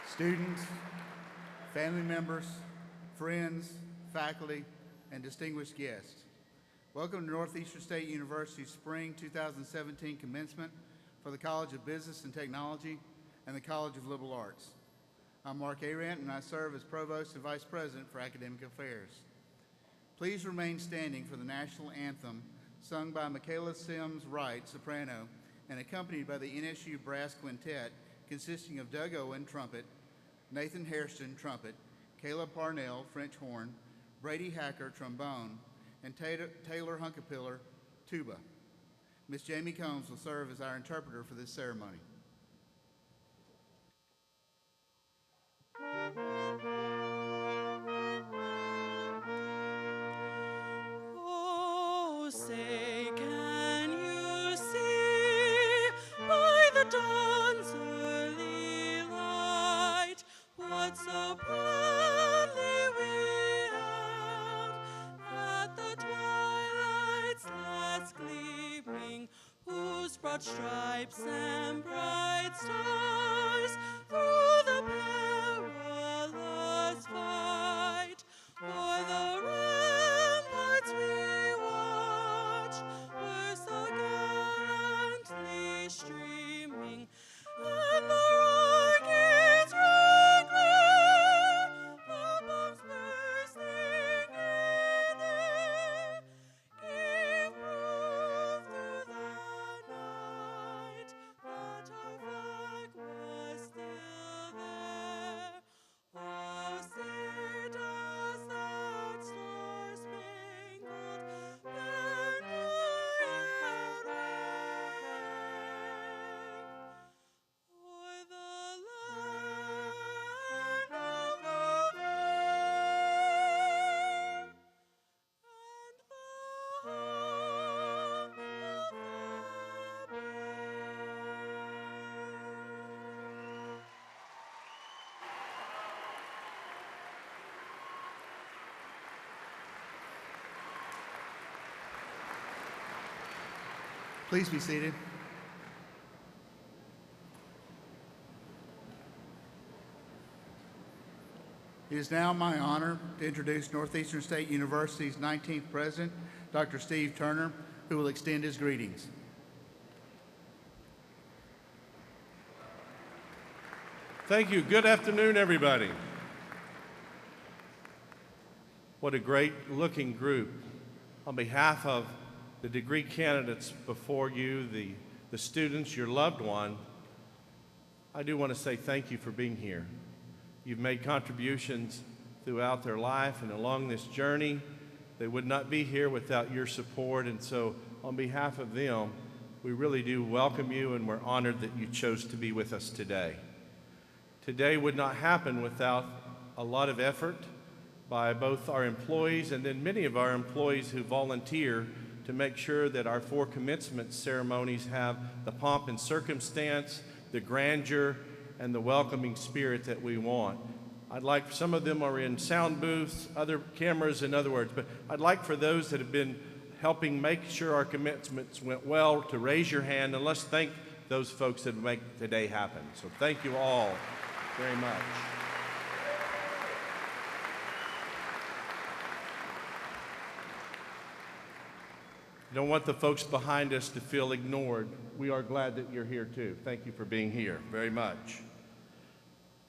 Students, family members, friends, faculty, and distinguished guests. Welcome to Northeastern State University's Spring 2017 Commencement for the College of Business and Technology and the College of Liberal Arts. I'm Mark Arant, and I serve as Provost and Vice President for Academic Affairs. Please remain standing for the National Anthem, sung by Michaela Sims Wright, soprano, and accompanied by the NSU Brass Quintet, consisting of Doug Owen, trumpet, Nathan Hairston, trumpet, Caleb Parnell, French horn, Brady Hacker, trombone, and Taylor Hunkapiller, tuba. Miss Jamie Combs will serve as our interpreter for this ceremony. Oh, say, can you see by the dawn's early light what so proudly we hailed at the twilight's last gleaming, whose broad stripes and bright stars through the perilous fight o'er the ramparts we watched were so gallantly streaming, and the rockets rang clear, the bombs bursting in air, gave proof through the night that our flag was still there. Oh, say does that star-spangled banner yet wave o'er the land of the fair and the home of the brave? Please be seated. It is now my honor to introduce Northeastern State University's 19th President, Dr. Steve Turner, who will extend his greetings. Thank you. Good afternoon, everybody. What a great looking group. On behalf of the degree candidates before you, the students, your loved one, I do want to say thank you for being here. You've made contributions throughout their life and along this journey. They would not be here without your support, and so on behalf of them, we really do welcome you, and we're honored that you chose to be with us today. Today would not happen without a lot of effort by both our employees and then many of our employees who volunteer to make sure that our 4 commencement ceremonies have the pomp and circumstance, the grandeur, and the welcoming spirit that we want. I'd like, some of them are in sound booths, other cameras, in other words, but I'd like for those that have been helping make sure our commencements went well to raise your hand, and let's thank those folks that make today happen. So thank you all very much. I don't want the folks behind us to feel ignored. We are glad that you're here too. Thank you for being here very much.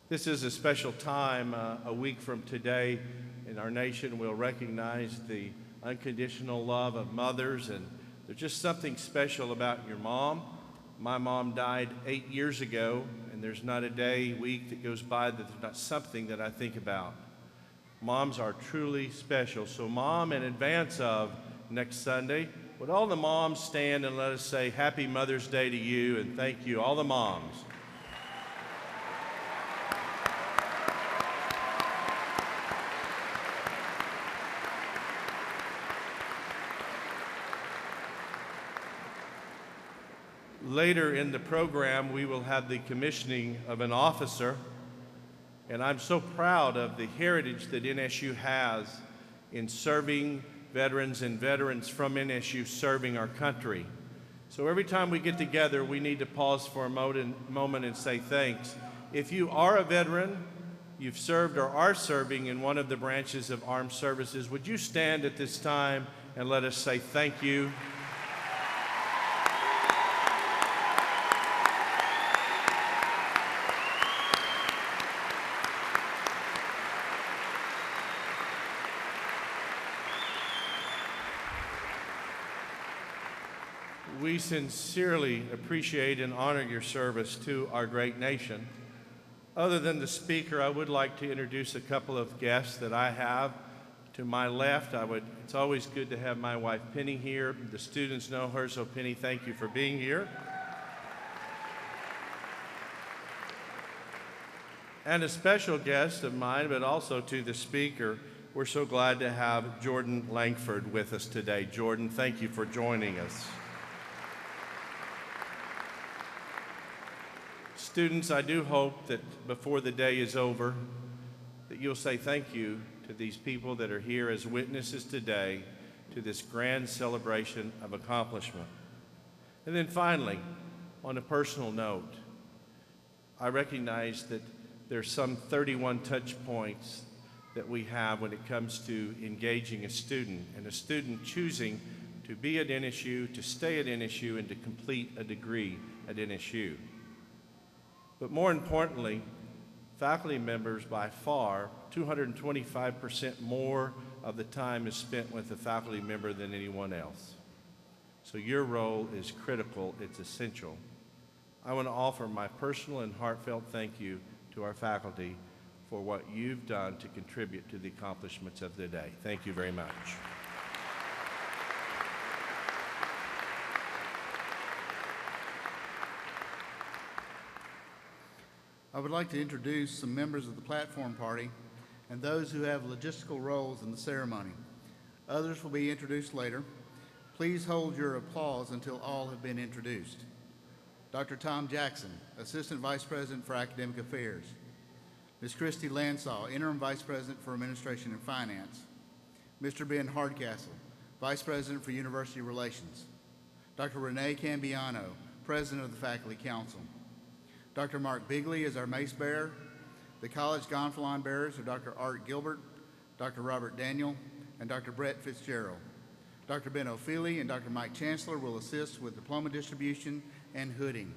This is a special time. A week from today in our nation we'll recognize the unconditional love of mothers, and there's just something special about your mom. My mom died 8 years ago, and there's not a day, week that goes by that there's not something that I think about. Moms are truly special. So Mom, in advance of next Sunday, would all the moms stand and let us say Happy Mother's Day to you, and thank you, all the moms. Later in the program, we will have the commissioning of an officer, and I'm so proud of the heritage that NSU has in serving veterans and veterans from NSU serving our country. So every time we get together, we need to pause for a moment and say thanks. If you are a veteran, you've served or are serving in one of the branches of armed services, would you stand at this time and let us say thank you? We sincerely appreciate and honor your service to our great nation. Other than the speaker, I would like to introduce a couple of guests that I have. To my left, it's always good to have my wife Penny here. The students know her, so Penny, thank you for being here. And a special guest of mine, but also to the speaker, we're so glad to have Jordan Langford with us today. Jordan, thank you for joining us. Students, I do hope that before the day is over, that you'll say thank you to these people that are here as witnesses today to this grand celebration of accomplishment. And then finally, on a personal note, I recognize that there's some 31 touch points that we have when it comes to engaging a student, and a student choosing to be at NSU, to stay at NSU, and to complete a degree at NSU. But more importantly, faculty members by far, 225% more of the time is spent with a faculty member than anyone else. So your role is critical, it's essential. I want to offer my personal and heartfelt thank you to our faculty for what you've done to contribute to the accomplishments of the day. Thank you very much. I would like to introduce some members of the platform party and those who have logistical roles in the ceremony. Others will be introduced later. Please hold your applause until all have been introduced. Dr. Tom Jackson, Assistant Vice President for Academic Affairs. Ms. Christy Lansaw, Interim Vice President for Administration and Finance. Mr. Ben Hardcastle, Vice President for University Relations. Dr. Renee Cambiano, President of the Faculty Council. Dr. Mark Bigley is our mace bearer. The college gonfalon bearers are Dr. Art Gilbert, Dr. Robert Daniel, and Dr. Brett Fitzgerald. Dr. Ben O'Feely and Dr. Mike Chancellor will assist with diploma distribution and hooding.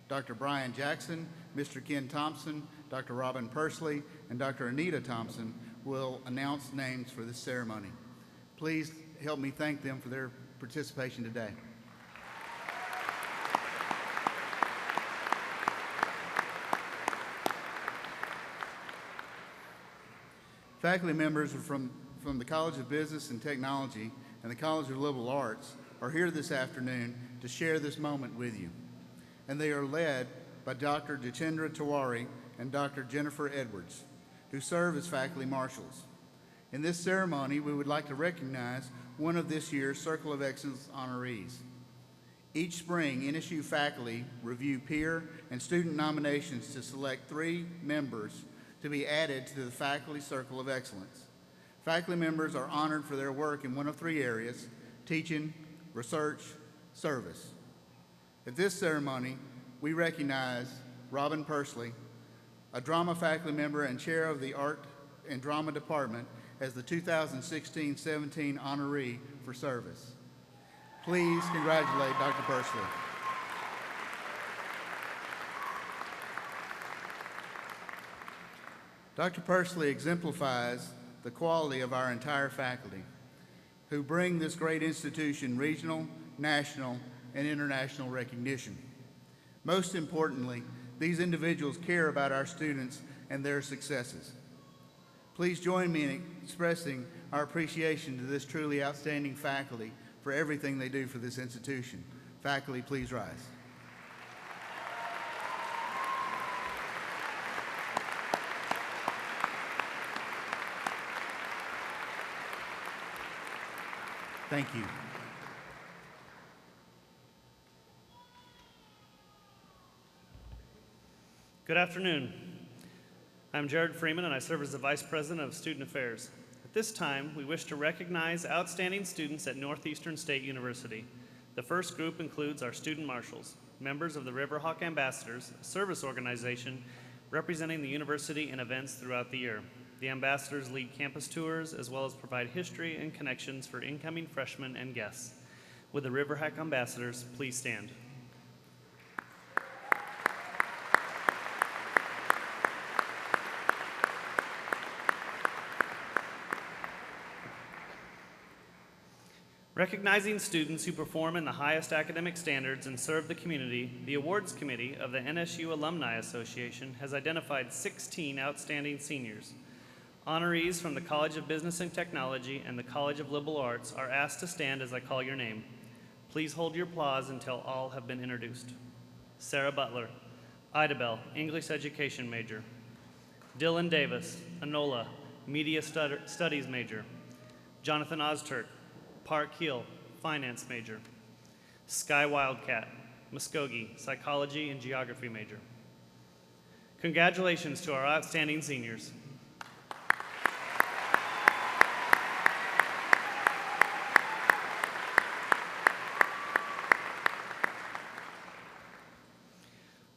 Dr. Brian Jackson, Mr. Ken Thompson, Dr. Robin Pursley, and Dr. Anita Thompson will announce names for this ceremony. Please help me thank them for their participation today. Faculty members from the College of Business and Technology and the College of Liberal Arts are here this afternoon to share this moment with you. And they are led by Dr. Jitendra Tiwari and Dr. Jennifer Edwards, who serve as faculty marshals. In this ceremony, we would like to recognize one of this year's Circle of Excellence honorees. Each spring, NSU faculty review peer and student nominations to select 3 members to be added to the Faculty Circle of Excellence. Faculty members are honored for their work in one of 3 areas: teaching, research, service. At this ceremony, we recognize Robin Persley, a drama faculty member and chair of the Art and Drama Department, as the 2016-17 honoree for service. Please congratulate Dr. Persley. Dr. Persley exemplifies the quality of our entire faculty, who bring this great institution regional, national, and international recognition. Most importantly, these individuals care about our students and their successes. Please join me in expressing our appreciation to this truly outstanding faculty for everything they do for this institution. Faculty, please rise. Thank you. Good afternoon. I'm Jared Freeman, and I serve as the Vice President of Student Affairs. At this time, we wish to recognize outstanding students at Northeastern State University. The first group includes our student marshals, members of the Riverhawk Ambassadors, a service organization representing the university in events throughout the year. The ambassadors lead campus tours as well as provide history and connections for incoming freshmen and guests. Would the Riverhawk Ambassadors please stand? Recognizing students who perform in the highest academic standards and serve the community, the Awards Committee of the NSU Alumni Association has identified 16 outstanding seniors. Honorees from the College of Business and Technology and the College of Liberal Arts are asked to stand as I call your name. Please hold your applause until all have been introduced. Sarah Butler, Idabel, English Education major. Dylan Davis, Enola, Media Studies major. Jonathan Ozturk, Park Hill, Finance major. Sky Wildcat, Muskogee, Psychology and Geography major. Congratulations to our outstanding seniors.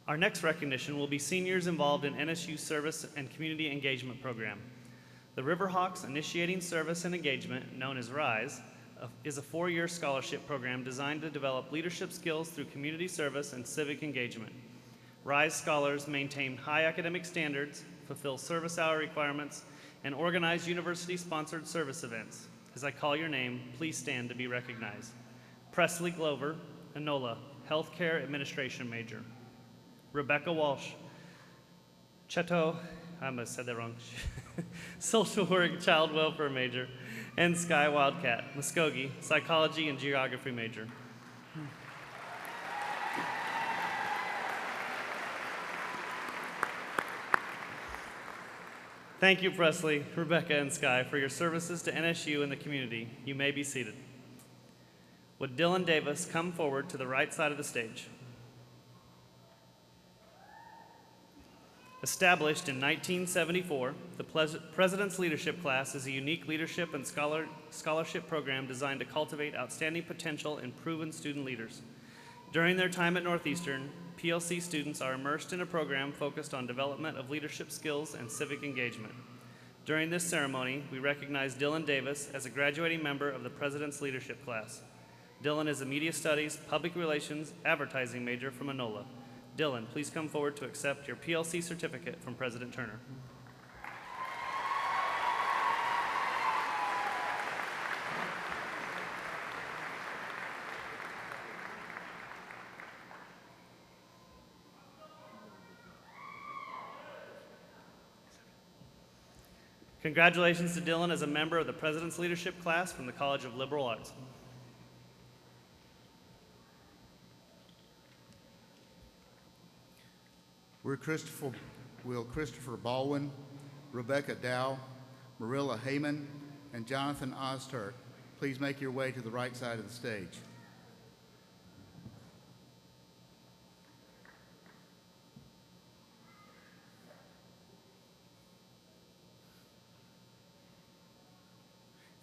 Our next recognition will be seniors involved in NSU Service and Community Engagement Program. The Riverhawks Initiating Service and Engagement, known as RISE, is a 4-year scholarship program designed to develop leadership skills through community service and civic engagement. RISE scholars maintain high academic standards, fulfill service hour requirements, and organize university-sponsored service events. As I call your name, please stand to be recognized. Presley Glover, Enola, Healthcare Administration major. Rebecca Walsh, Cheto, I must have said that wrong, Social Work Child Welfare major, and Sky Wildcat, Muskogee, Psychology and Geography major. Thank you, Presley, Rebecca, and Sky, for your services to NSU and the community. You may be seated. Would Dylan Davis come forward to the right side of the stage? Established in 1974, the President's Leadership Class is a unique leadership and scholarship program designed to cultivate outstanding potential and proven student leaders. During their time at Northeastern, PLC students are immersed in a program focused on development of leadership skills and civic engagement. During this ceremony, we recognize Dylan Davis as a graduating member of the President's Leadership Class. Dylan is a Media Studies, Public Relations, Advertising major from Enola. Dylan, please come forward to accept your PLC certificate from President Turner. Congratulations to Dylan as a member of the President's Leadership class from the College of Liberal Arts. Will Christopher Baldwin, Rebecca Dow, Marilla Heyman, and Jonathan Ozturk please make your way to the right side of the stage.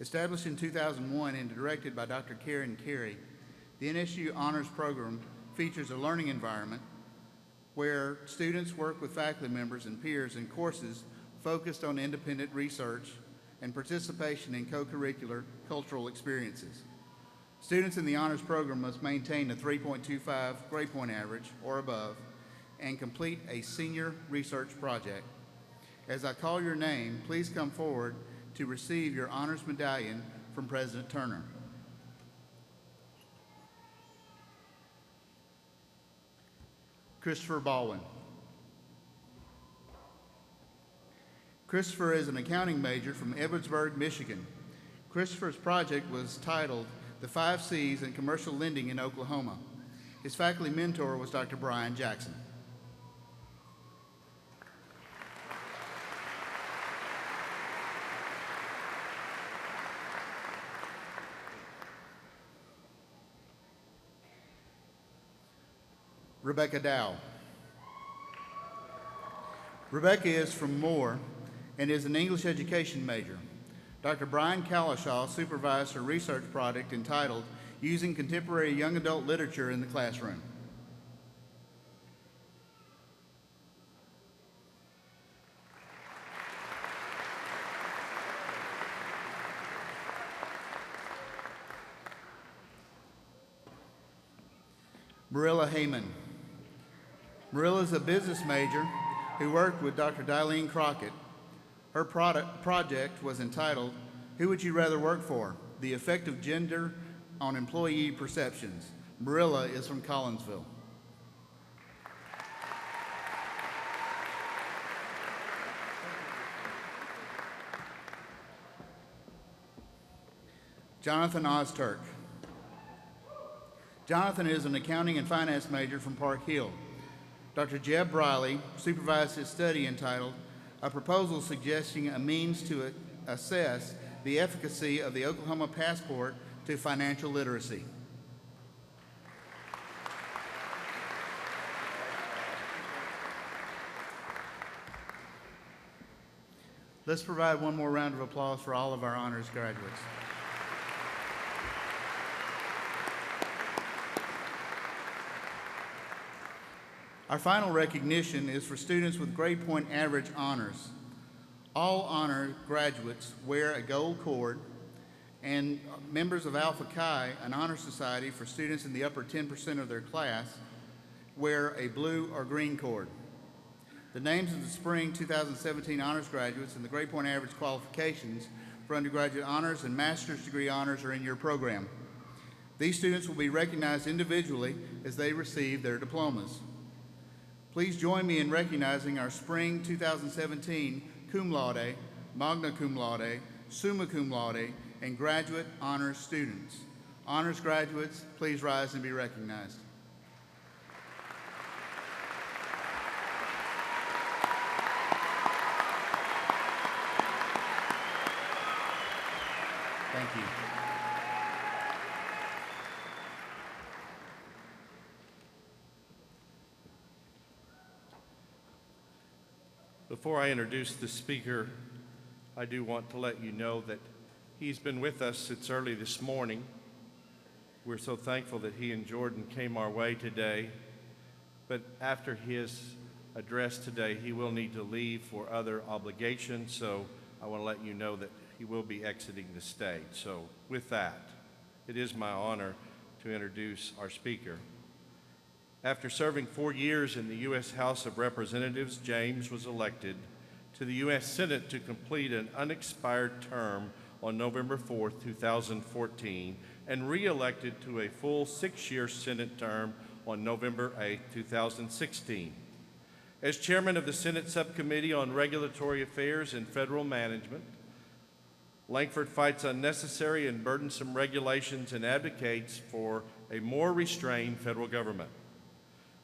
Established in 2001 and directed by Dr. Karen Carey, the NSU Honors Program features a learning environment where students work with faculty members and peers in courses focused on independent research and participation in co-curricular cultural experiences. Students in the honors program must maintain a 3.25 grade point average or above and complete a senior research project. As I call your name, please come forward to receive your honors medallion from President Turner. Christopher Baldwin. Christopher is an accounting major from Edwardsburg, Michigan. Christopher's project was titled The 5 C's in Commercial Lending in Oklahoma. His faculty mentor was Dr. Brian Jackson. Rebecca Dow. Rebecca is from Moore and is an English education major. Dr. Brian Calishaw supervised her research project entitled Using Contemporary Young Adult Literature in the Classroom. Marilla Heyman. Marilla is a business major who worked with Dr. Dilene Crockett. Her project was entitled, Who Would You Rather Work For? The Effect of Gender on Employee Perceptions. Marilla is from Collinsville. Jonathan Ozturk. Jonathan is an accounting and finance major from Park Hill. Dr. Jeb Briley supervised his study entitled A Proposal Suggesting a Means to Assess the Efficacy of the Oklahoma Passport to Financial Literacy. Let's provide one more round of applause for all of our honors graduates. Our final recognition is for students with grade point average honors. All honor graduates wear a gold cord, and members of Alpha Chi, an honor society for students in the upper 10% of their class, wear a blue or green cord. The names of the spring 2017 honors graduates and the grade point average qualifications for undergraduate honors and master's degree honors are in your program. These students will be recognized individually as they receive their diplomas. Please join me in recognizing our spring 2017 cum laude, magna cum laude, summa cum laude, and graduate honors students. Honors graduates, please rise and be recognized. Thank you. Before I introduce the speaker, I do want to let you know that he's been with us since early this morning. We're so thankful that he and Jordan came our way today. But after his address today, he will need to leave for other obligations, so I want to let you know that he will be exiting the stage. So with that, it is my honor to introduce our speaker. After serving 4 years in the U.S. House of Representatives, James was elected to the U.S. Senate to complete an unexpired term on November 4, 2014, and re-elected to a full 6-year Senate term on November 8, 2016. As chairman of the Senate Subcommittee on Regulatory Affairs and Federal Management, Langford fights unnecessary and burdensome regulations and advocates for a more restrained federal government.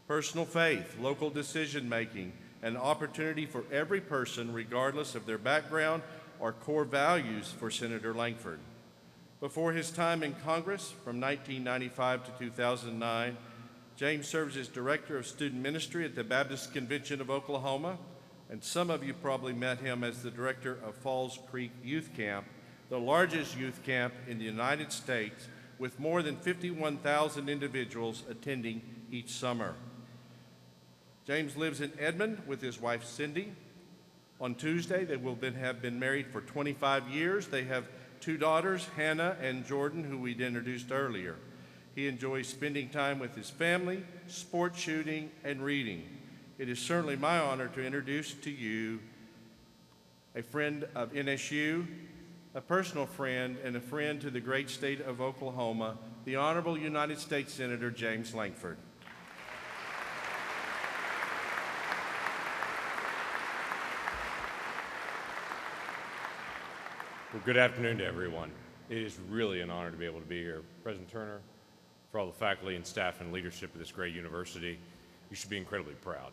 Personal faith, local decision-making, and opportunity for every person, regardless of their background, are core values for Senator Langford. Before his time in Congress, from 1995 to 2009, James serves as Director of Student Ministry at the Baptist Convention of Oklahoma, and some of you probably met him as the Director of Falls Creek Youth Camp, the largest youth camp in the United States, with more than 51,000 individuals attending each summer. James lives in Edmond with his wife, Cindy. On Tuesday, they will then have been married for 25 years. They have 2 daughters, Hannah and Jordan, who we'd introduced earlier. He enjoys spending time with his family, sport shooting, and reading. It is certainly my honor to introduce to you a friend of NSU, a personal friend, and a friend to the great state of Oklahoma, the Honorable United States Senator James Langford. Well, good afternoon to everyone. It is really an honor to be able to be here. President Turner, for all the faculty and staff and leadership of this great university, you should be incredibly proud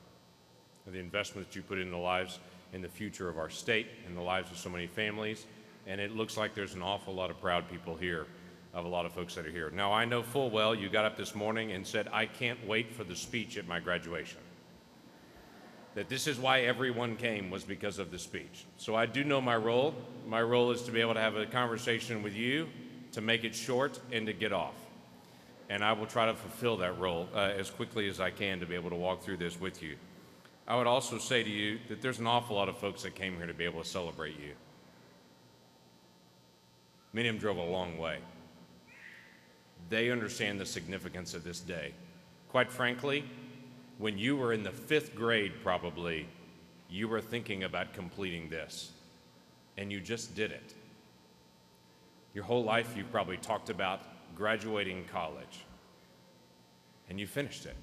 of the investment that you put in the lives and the future of our state and the lives of so many families. And it looks like there's an awful lot of proud people here, of a lot of folks that are here. Now, I know full well you got up this morning and said, I can't wait for the speech at my graduation. That this is why everyone came, was because of the speech. So I do know my role. My role is to be able to have a conversation with you, to make it short, and to get off. And I will try to fulfill that role as quickly as I can to be able to walk through this with you. I would also say to you that there's an awful lot of folks that came here to be able to celebrate you. Many of them drove a long way. They understand the significance of this day. Quite frankly, when you were in the 5th grade, probably, you were thinking about completing this, and you just did it. Your whole life, you've probably talked about graduating college, and you finished it.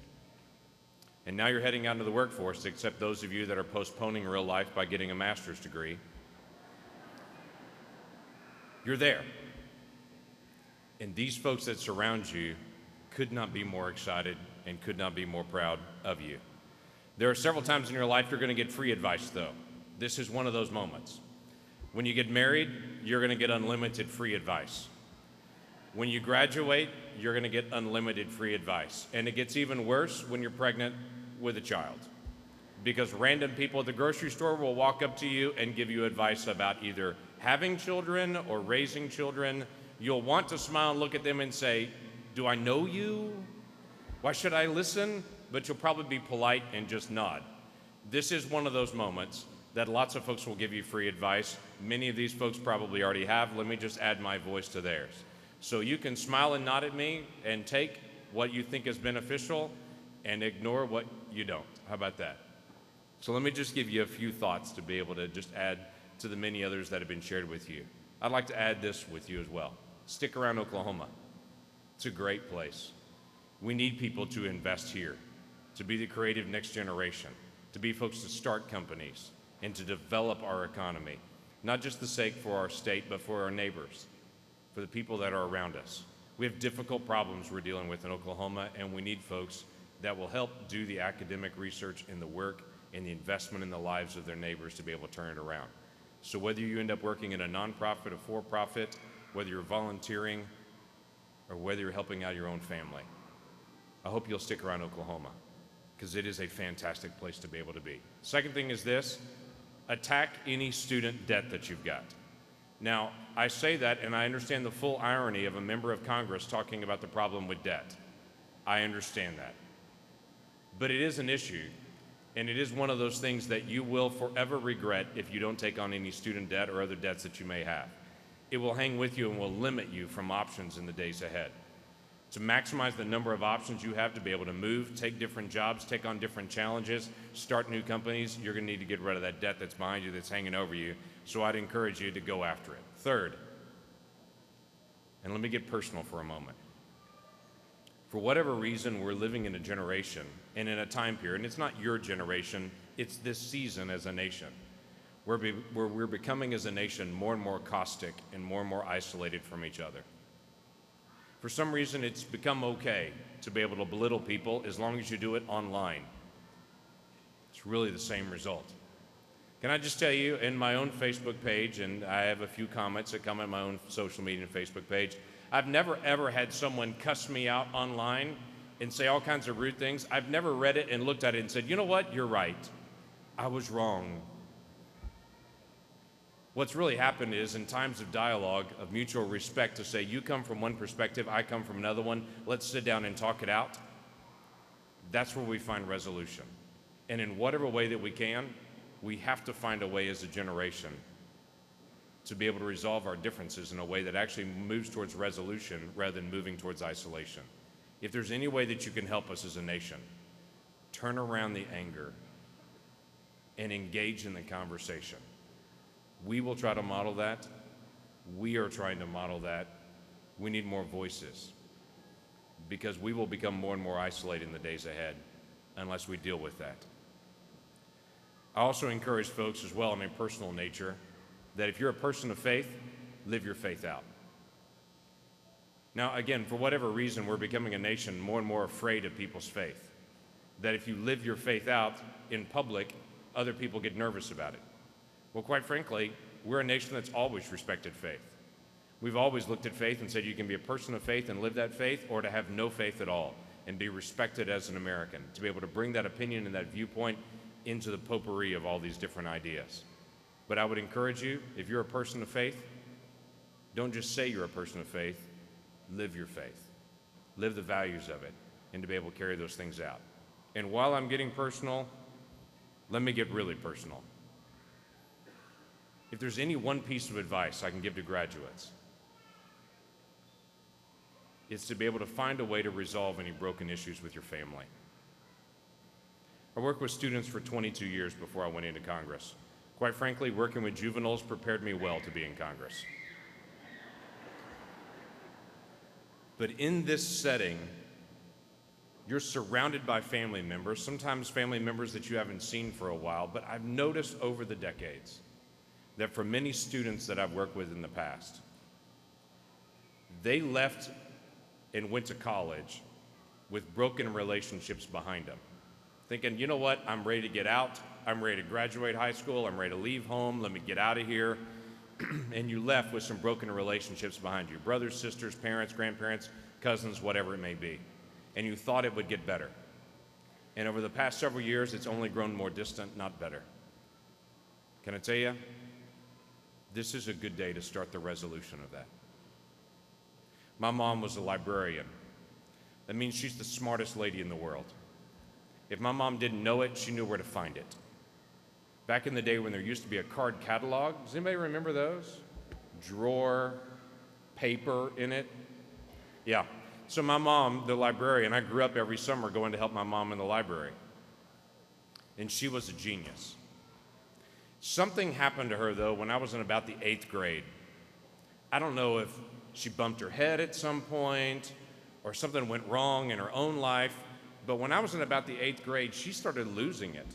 And now you're heading out into the workforce, except those of you that are postponing real life by getting a master's degree. You're there. And these folks that surround you could not be more excited and could not be more proud of you. There are several times in your life you're going to get free advice, though. This is one of those moments. When you get married, you're going to get unlimited free advice. When you graduate, you're going to get unlimited free advice. And it gets even worse when you're pregnant with a child, because random people at the grocery store will walk up to you and give you advice about either having children or raising children. You'll want to smile and look at them and say, do I know you? Why should I listen? But you'll probably be polite and just nod. This is one of those moments that lots of folks will give you free advice. Many of these folks probably already have. Let me just add my voice to theirs. So you can smile and nod at me and take what you think is beneficial and ignore what you don't. How about that? So let me just give you a few thoughts to be able to just add to the many others that have been shared with you. I'd like to add this with you as well. Stick around Oklahoma. It's a great place. We need people to invest here, to be the creative next generation, to be folks to start companies, and to develop our economy, not just the sake for our state, but for our neighbors, for the people that are around us. We have difficult problems we're dealing with in Oklahoma, and we need folks that will help do the academic research and the work and the investment in the lives of their neighbors to be able to turn it around. So whether you end up working in a nonprofit, a for-profit, whether you're volunteering, or whether you're helping out your own family, I hope you'll stick around Oklahoma, because it is a fantastic place to be able to be. Second thing is this: attack any student debt that you've got. Now, I say that, and I understand the full irony of a member of Congress talking about the problem with debt. I understand that. But it is an issue, and it is one of those things that you will forever regret if you don't take on any student debt or other debts that you may have. It will hang with you and will limit you from options in the days ahead. To maximize the number of options you have to be able to move, take different jobs, take on different challenges, start new companies, you're going to need to get rid of that debt that's behind you, that's hanging over you. So I'd encourage you to go after it. Third, and let me get personal for a moment. For whatever reason, we're living in a generation and in a time period, and it's not your generation, it's this season as a nation, where we're becoming as a nation more and more caustic and more isolated from each other. For some reason, it's become okay to be able to belittle people as long as you do it online. It's really the same result. Can I just tell you, in my own Facebook page, and I have a few comments that come on my own social media and Facebook page, I've never ever had someone cuss me out online and say all kinds of rude things. I've never read it and looked at it and said, you know what, you're right. I was wrong. What's really happened is in times of dialogue, of mutual respect, to say, you come from one perspective, I come from another one, let's sit down and talk it out. That's where we find resolution. And in whatever way that we can, we have to find a way as a generation to be able to resolve our differences in a way that actually moves towards resolution rather than moving towards isolation. If there's any way that you can help us as a nation, turn around the anger and engage in the conversation. We will try to model that. We are trying to model that. We need more voices because we will become more and more isolated in the days ahead unless we deal with that. I also encourage folks as well in a personal nature that if you're a person of faith, live your faith out. Now, again, for whatever reason, we're becoming a nation more and more afraid of people's faith. That if you live your faith out in public, other people get nervous about it. Well, quite frankly, we're a nation that's always respected faith. We've always looked at faith and said you can be a person of faith and live that faith, or to have no faith at all and be respected as an American, to be able to bring that opinion and that viewpoint into the potpourri of all these different ideas. But I would encourage you, if you're a person of faith, don't just say you're a person of faith, live your faith. Live the values of it, and to be able to carry those things out. And while I'm getting personal, let me get really personal. If there's any one piece of advice I can give to graduates, it's to be able to find a way to resolve any broken issues with your family. I worked with students for 22 years before I went into Congress. Quite frankly, working with juveniles prepared me well to be in Congress. But in this setting, you're surrounded by family members, sometimes family members that you haven't seen for a while, but I've noticed over the decades that for many students that I've worked with in the past, they left and went to college with broken relationships behind them, thinking, you know what, I'm ready to get out, I'm ready to graduate high school, I'm ready to leave home, let me get out of here. And you left with some broken relationships behind you, brothers, sisters, parents, grandparents, cousins, whatever it may be. And you thought it would get better. And over the past several years, it's only grown more distant, not better. Can I tell you, this is a good day to start the resolution of that. My mom was a librarian. That means she's the smartest lady in the world. If my mom didn't know it, she knew where to find it. Back in the day when there used to be a card catalog, does anybody remember those? Drawer, paper in it. Yeah. So my mom, the librarian, I grew up every summer going to help my mom in the library. And she was a genius. Something happened to her, though, when I was in about the 8th grade. I don't know if she bumped her head at some point or something went wrong in her own life, but when I was in about the 8th grade, she started losing it.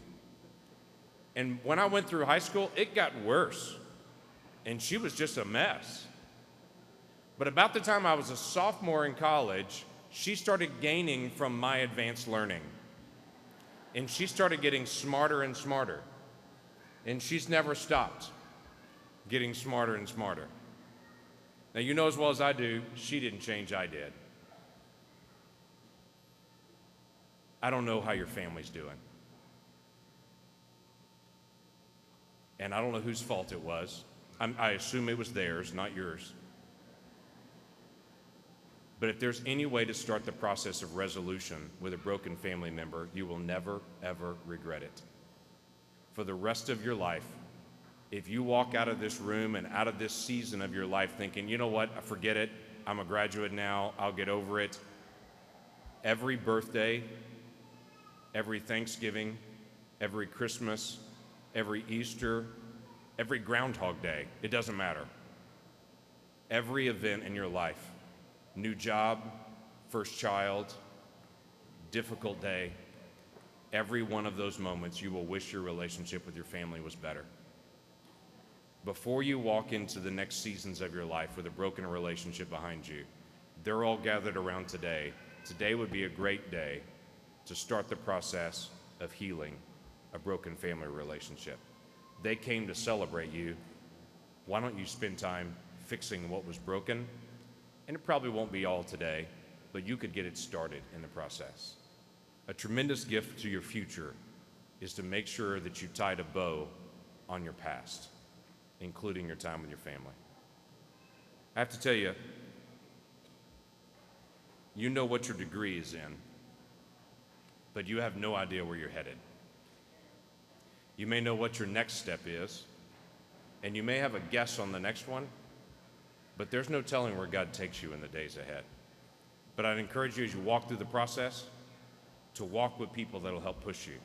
And when I went through high school, it got worse, and she was just a mess. But about the time I was a sophomore in college, she started gaining from my advanced learning. And she started getting smarter and smarter. And she's never stopped getting smarter and smarter. Now, you know as well as I do, she didn't change, I did. I don't know how your family's doing. And I don't know whose fault it was. I assume it was theirs, not yours. But if there's any way to start the process of resolution with a broken family member, you will never, ever regret it. For the rest of your life, if you walk out of this room and out of this season of your life thinking, you know what, forget it, I'm a graduate now, I'll get over it. Every birthday, every Thanksgiving, every Christmas, every Easter, every Groundhog Day, it doesn't matter. Every event in your life, new job, first child, difficult day, every one of those moments, you will wish your relationship with your family was better. Before you walk into the next seasons of your life with a broken relationship behind you, they're all gathered around today. Today would be a great day to start the process of healing a broken family relationship. They came to celebrate you. Why don't you spend time fixing what was broken? And it probably won't be all today, but you could get it started in the process. A tremendous gift to your future is to make sure that you tied a bow on your past, including your time with your family. I have to tell you, you know what your degree is in, but you have no idea where you're headed. You may know what your next step is, and you may have a guess on the next one, but there's no telling where God takes you in the days ahead. But I'd encourage you as you walk through the process to walk with people that'll help push you.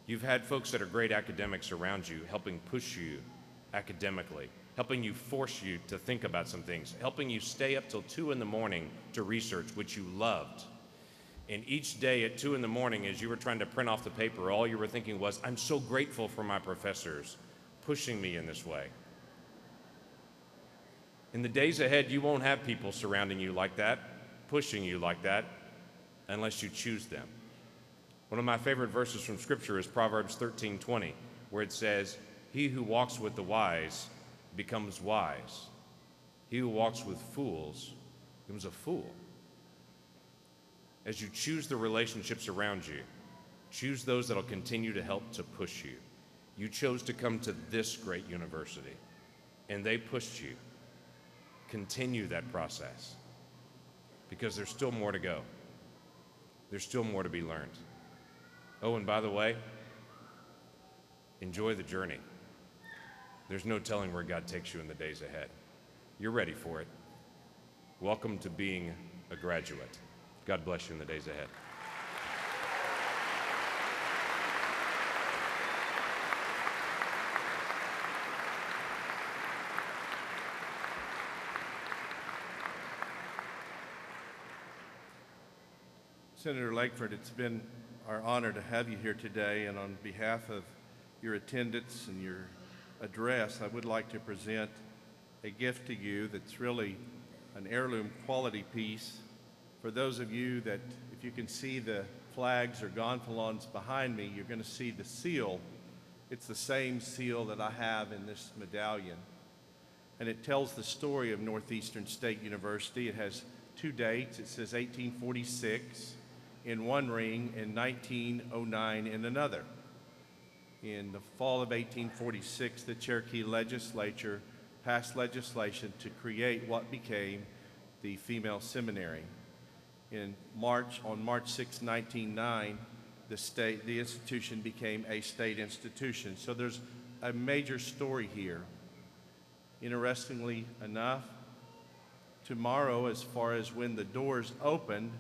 You've had folks that are great academics around you helping push you academically, helping you force you to think about some things, helping you stay up till 2 in the morning to research, which you loved. And each day at 2 in the morning, as you were trying to print off the paper, all you were thinking was, I'm so grateful for my professors pushing me in this way. In the days ahead, you won't have people surrounding you like that, pushing you like that, unless you choose them. One of my favorite verses from Scripture is Proverbs 13:20, where it says, he who walks with the wise becomes wise. He who walks with fools becomes a fool. As you choose the relationships around you, choose those that will continue to help to push you. You chose to come to this great university, and they pushed you. Continue that process, because there's still more to go. There's still more to be learned. Oh, and by the way, enjoy the journey. There's no telling where God takes you in the days ahead. You're ready for it. Welcome to being a graduate. God bless you in the days ahead. Senator Langford, it's been our honor to have you here today, and on behalf of your attendance and your address, I would like to present a gift to you that's really an heirloom quality piece. For those of you that, if you can see the flags or gonfalons behind me, you're going to see the seal. It's the same seal that I have in this medallion, and it tells the story of Northeastern State University. It has 2 dates. It says 1846 in one ring and 1909 in another. In the fall of 1846, the Cherokee legislature passed legislation to create what became the female seminary. On March 6, 1909, the institution became a state institution. So there's a major story here. Interestingly enough, tomorrow, as far as when the doors opened,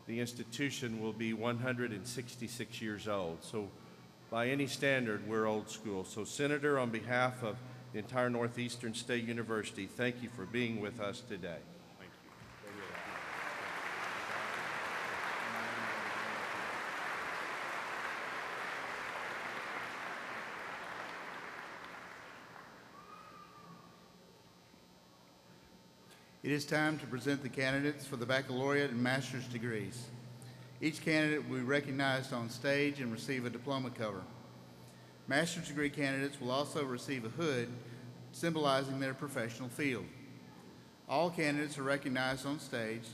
the institution will be 166 years old. So by any standard, we're old school. So Senator, on behalf of the entire Northeastern State University, thank you for being with us today. Thank you. It is time to present the candidates for the baccalaureate and master's degrees. Each candidate will be recognized on stage and receive a diploma cover. Master's degree candidates will also receive a hood symbolizing their professional field. All candidates are recognized on stage,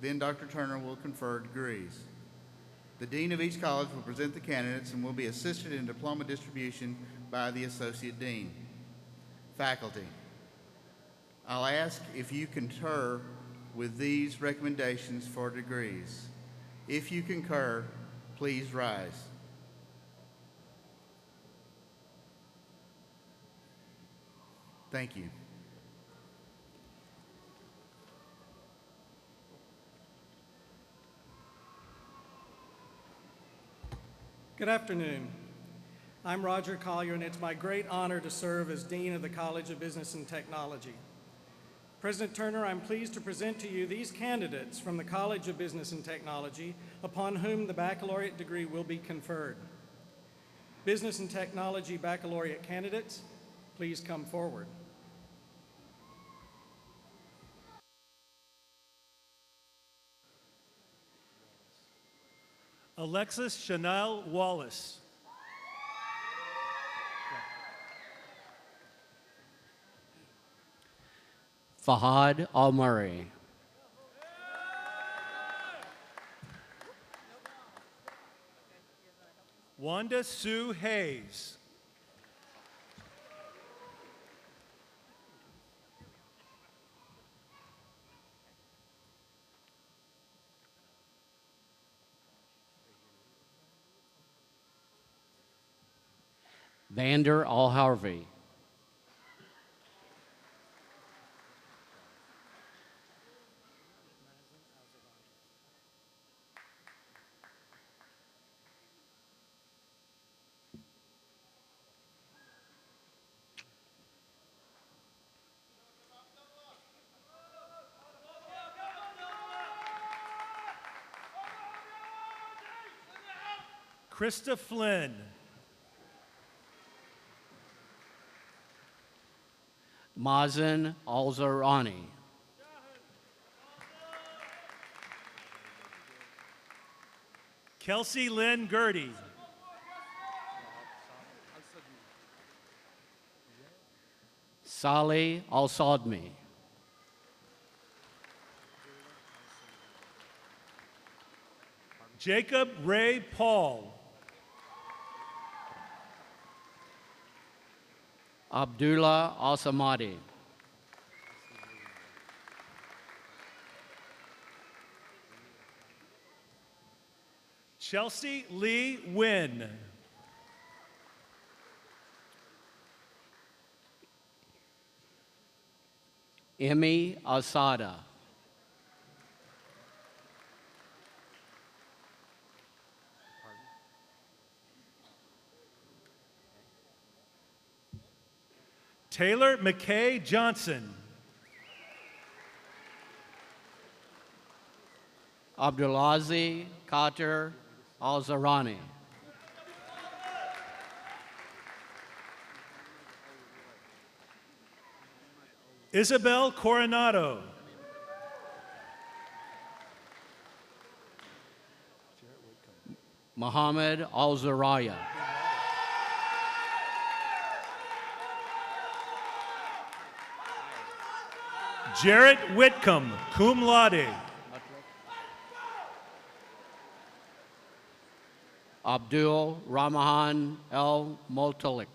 then Dr. Turner will confer degrees. The dean of each college will present the candidates and will be assisted in diploma distribution by the associate dean. Faculty, I'll ask if you concur with these recommendations for degrees. If you concur, please rise. Thank you. Good afternoon. I'm Roger Collier, and it's my great honor to serve as Dean of the College of Business and Technology. President Turner, I'm pleased to present to you these candidates from the College of Business and Technology upon whom the baccalaureate degree will be conferred. Business and Technology Baccalaureate Candidates, please come forward. Alexis Chanel Wallace. Fahad Al-Murray. Wanda Sue Hayes. Vander Al-Harvey. Krista Flynn. Mazen Al-Zarani. Kelsey Lynn Gertie. Salih Al-Sadmi. Jacob Ray Paul. Abdullah Al-Samadi. Chelsea Lee Wynn. Emi Asada. Taylor McKay Johnson. Abdulaziz Khater Al-Zarani. Isabel Coronado. Muhammad Al-Zaraya. Jarrett Whitcomb, cum laude. Abdul Ramahan El-Multalik.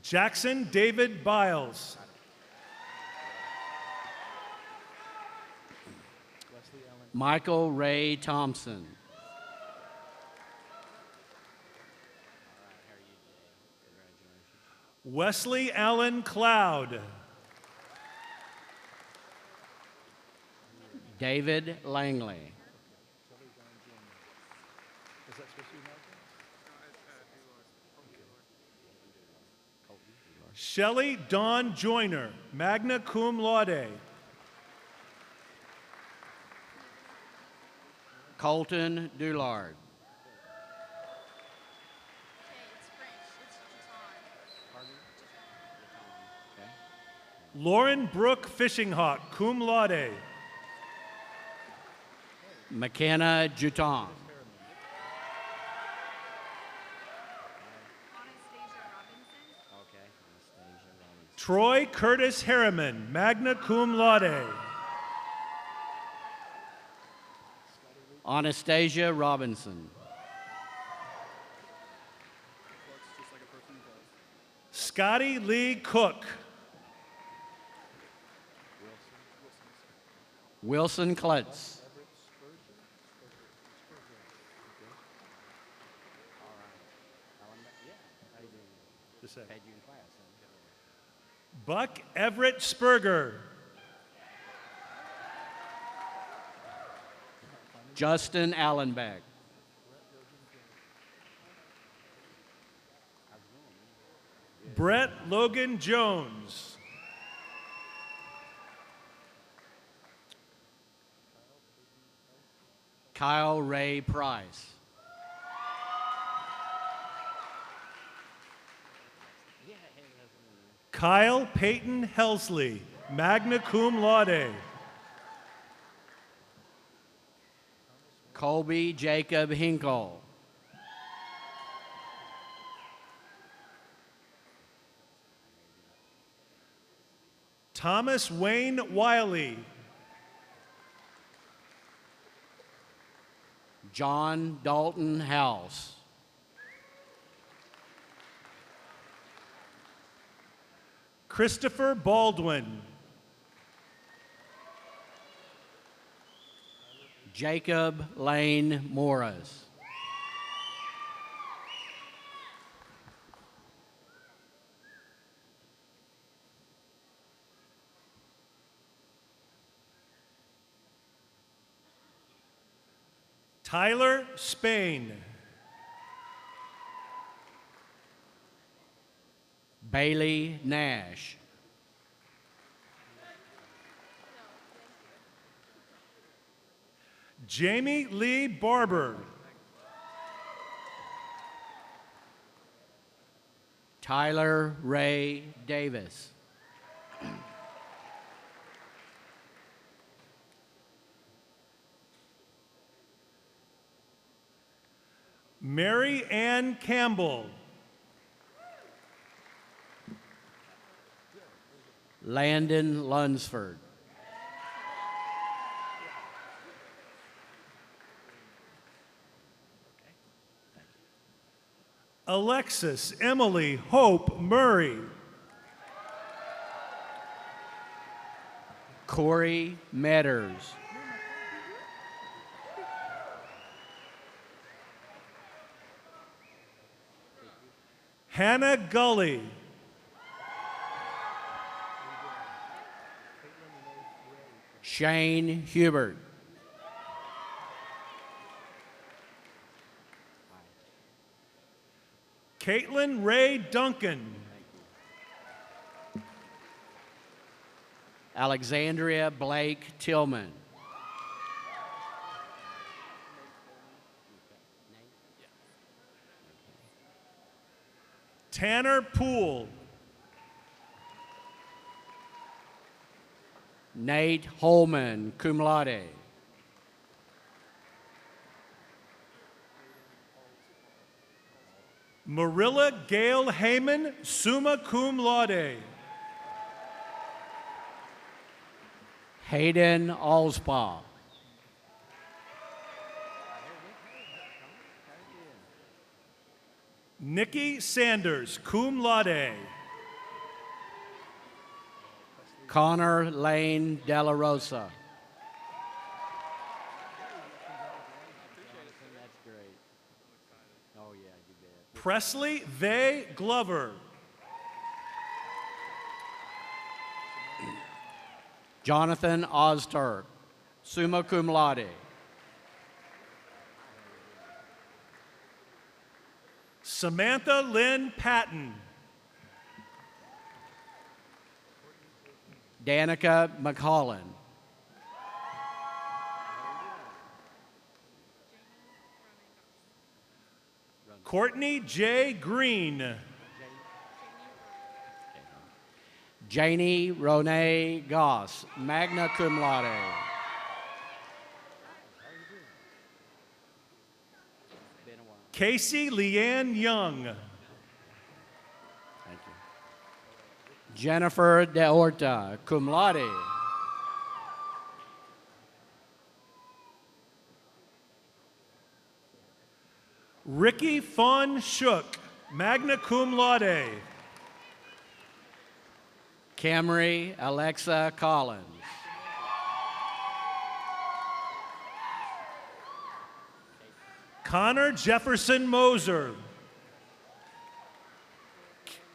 Jackson David Biles. Michael Ray Thompson. Wesley Allen Cloud. David Langley. Shelley Dawn Joyner, magna cum laude. Colton Doulard. Lauren Brooke Fishinghawk, cum laude. McKenna Juton. Troy Curtis Harriman, magna cum laude. Anastasia Robinson. Scotty Lee Cook. Wilson Klutz. Buck Everett Spurger. Justin Brett Logan Jones. Kyle Ray Price. Kyle Peyton Helsley, magna cum laude. Colby Jacob Hinkle. Thomas Wayne Wiley. John Dalton House. Christopher Baldwin. Jacob Lane Morris. Tyler Spain. Bailey Nash. Jamie Lee Barber. Tyler Ray Davis. Mary Ann Campbell. Landon Lunsford. Alexis Emily Hope Murray. Corey Metters. Hannah Gully. Shane Hubert. Caitlin Ray Duncan. Alexandria Blake Tillman. Tanner Poole. Nate Holman, cum laude. Marilla Gail Heyman, summa cum laude. Hayden Allspaw. Nikki Sanders, cum laude. Connor Lane Della Rosa. Presley Vay Glover. Jonathan Ozturk, summa cum laude. Samantha Lynn Patton. Danica McCollin. Courtney J. Green. Janie Renee Goss, magna cum laude. Casey Leanne Young. Thank you. Jennifer De Horta, cum laude. Ricky Fawn Shook, magna cum laude. Camry Alexa Collins. Connor Jefferson Moser.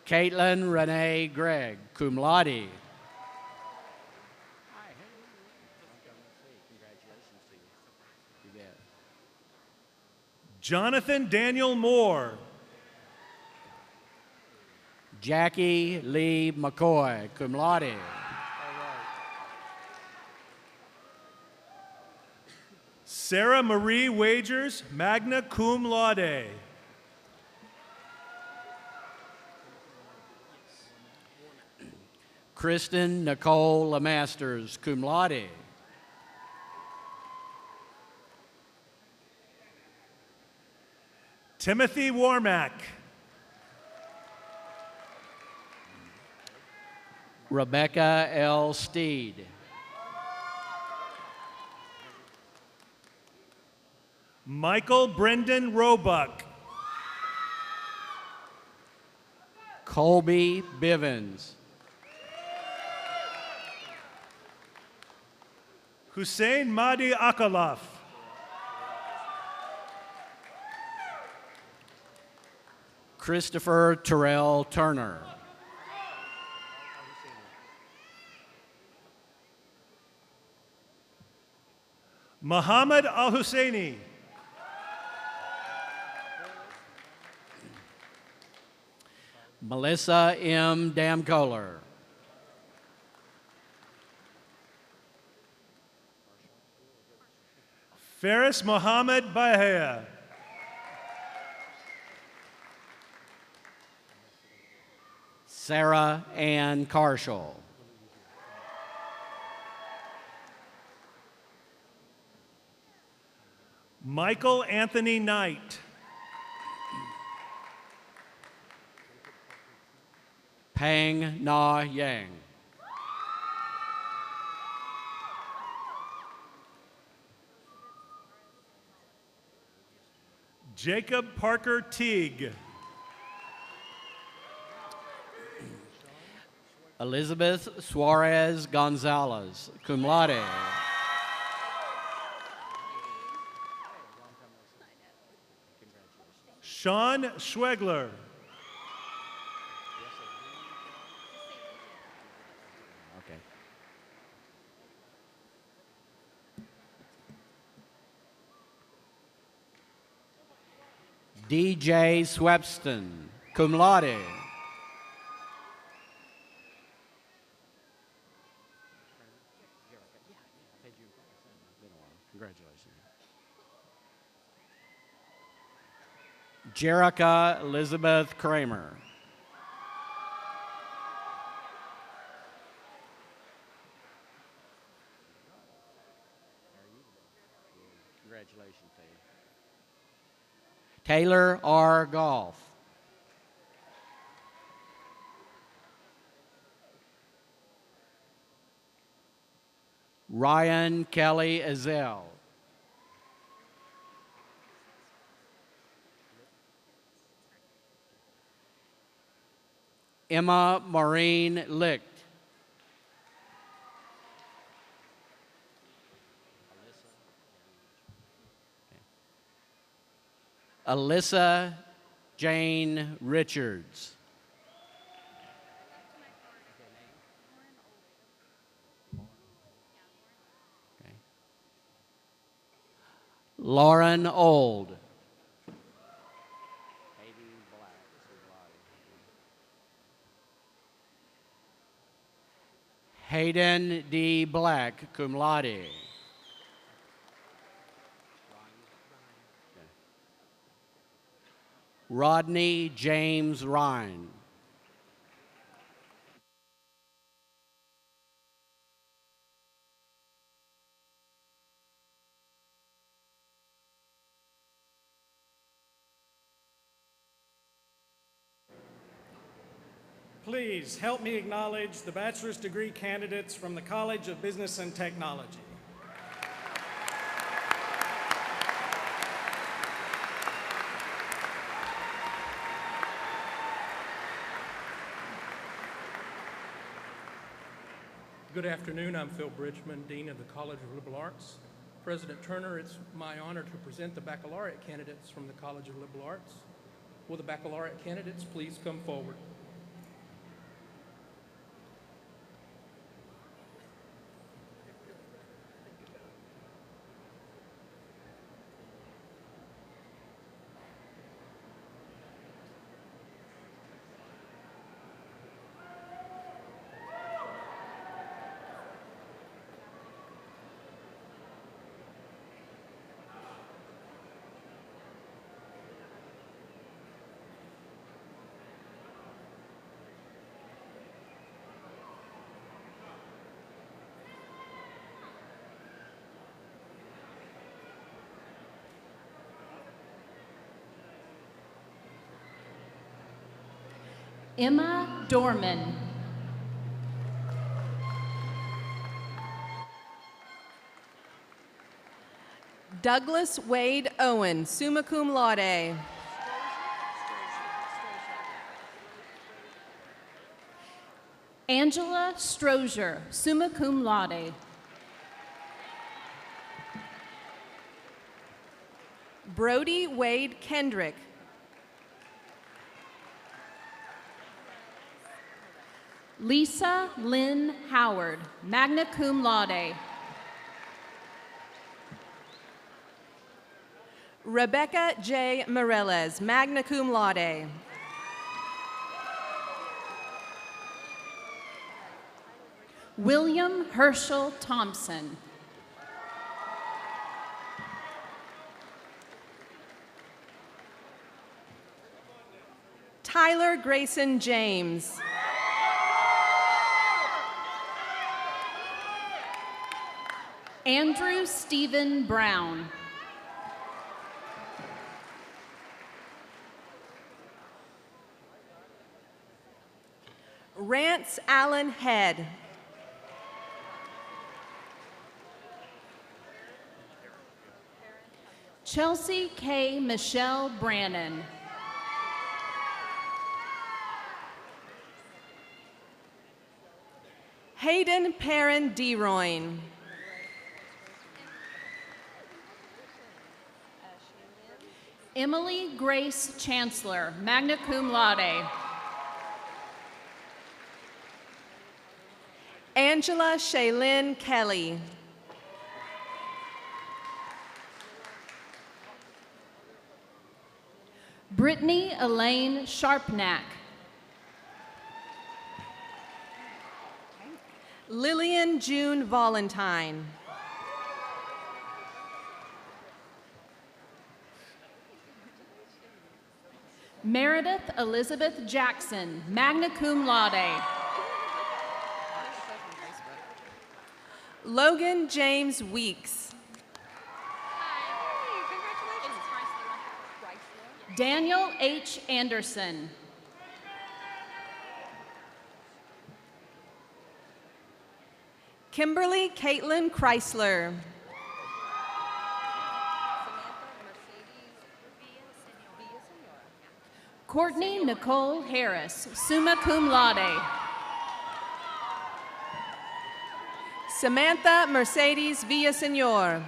Caitlin Renee Gregg, cum laude. Jonathan Daniel Moore. Jackie Lee McCoy, cum laude. Sarah Marie Wagers, magna cum laude. Kristen Nicole LeMasters, cum laude. Timothy Warmack. Rebecca L. Steed. Michael Brendan Roebuck. Colby Bivens. Hussein Mahdi Akalaf. Christopher Terrell Turner. Muhammad Al Husseini. Melissa M. Damkohler. Faris Mohammed Bahia. Sarah Ann Carshall. Michael Anthony Knight. Pang Na Yang. Jacob Parker Teague. Elizabeth Suarez Gonzalez, cum laude. Sean Schwegler. Okay. DJ Swepston, cum laude. Congratulations. Jerica Elizabeth Kramer. Congratulations, Taylor R. Golf. Ryan Kelly Azell. Emma Maureen Licht. Alyssa Jane Richards. Okay. Lauren Old. Hayden D. Black, cum laude. Rodney James Ryan. Please help me acknowledge the bachelor's degree candidates from the College of Business and Technology. Good afternoon. I'm Phil Bridgman, Dean of the College of Liberal Arts. President Turner, it's my honor to present the baccalaureate candidates from the College of Liberal Arts. Will the baccalaureate candidates please come forward? Emma Dorman. Douglas Wade Owen, summa cum laude. Angela Strozier, summa cum laude. Brody Wade Kendrick. Lisa Lynn Howard, magna cum laude. Rebecca J. Morales, magna cum laude. William Herschel Thompson. Tyler Grayson James. Andrew Stephen Brown. Rance Allen Head. Chelsea K. Michelle Brannon. Hayden Perrin DeRoyne. Emily Grace Chancellor, magna cum laude. Angela Shaylin Kelly. Brittany Elaine Sharpnack. Lillian June Valentine. Meredith Elizabeth Jackson, magna cum laude. Logan James Weeks. Daniel H. Anderson. Kimberly Caitlin Chrysler. Courtney Nicole Harris, summa cum laude. Samantha Mercedes Villasenor.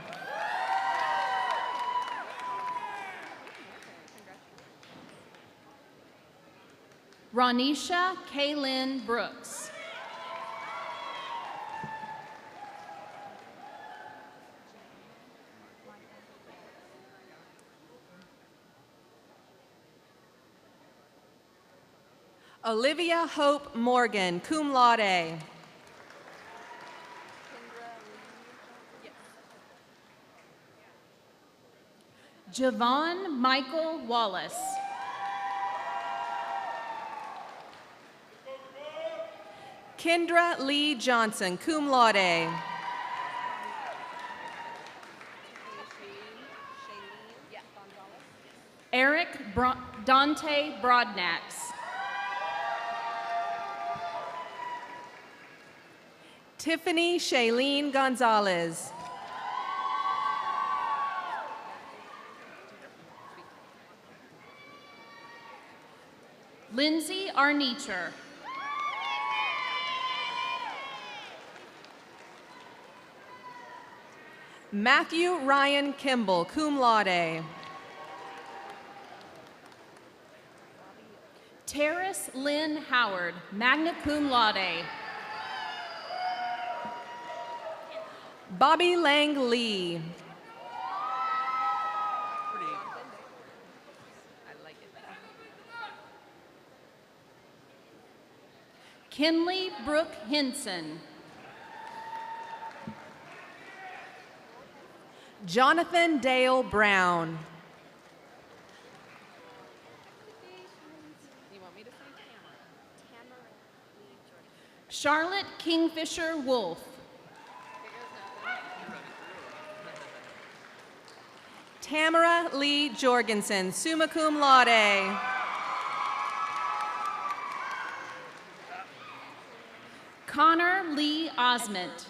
Ronisha Kaylin Brooks. Olivia Hope Morgan, cum laude. Javon Michael Wallace. Kendra Lee Johnson, cum laude. Eric Dante Broadnax. Tiffany Shailene Gonzalez. Lindsay Arnicher. Matthew Ryan Kimball, cum laude. Terrace Lynn Howard, magna cum laude. Bobby Lang Lee. Kinley Brooke Henson. Jonathan Dale Brown. Charlotte Kingfisher Wolf. Tamara Lee Jorgensen, summa cum laude. Connor Lee Osment.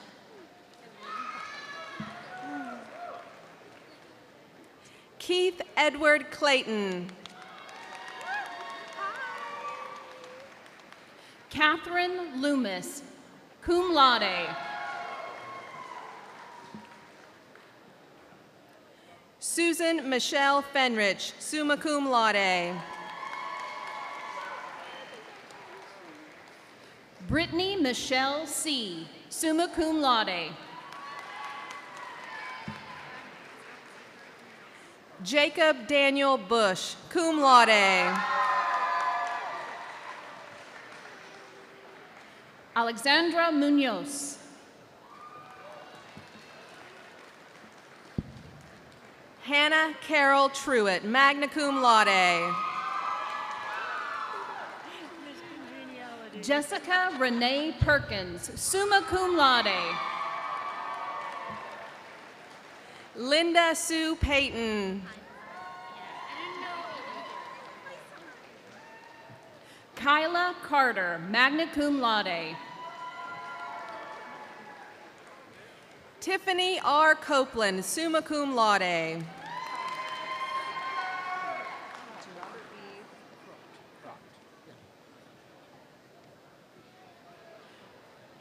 Keith Edward Clayton. Catherine Loomis, cum laude. Susan Michelle Fenrich, summa cum laude. Brittany Michelle C., summa cum laude. Jacob Daniel Bush, cum laude. Alexandra Munoz. Hannah Carol Truitt, magna cum laude. Jessica Renee Perkins, summa cum laude. Linda Sue Payton. Kyla Carter, magna cum laude. Tiffany R. Copeland, summa cum laude.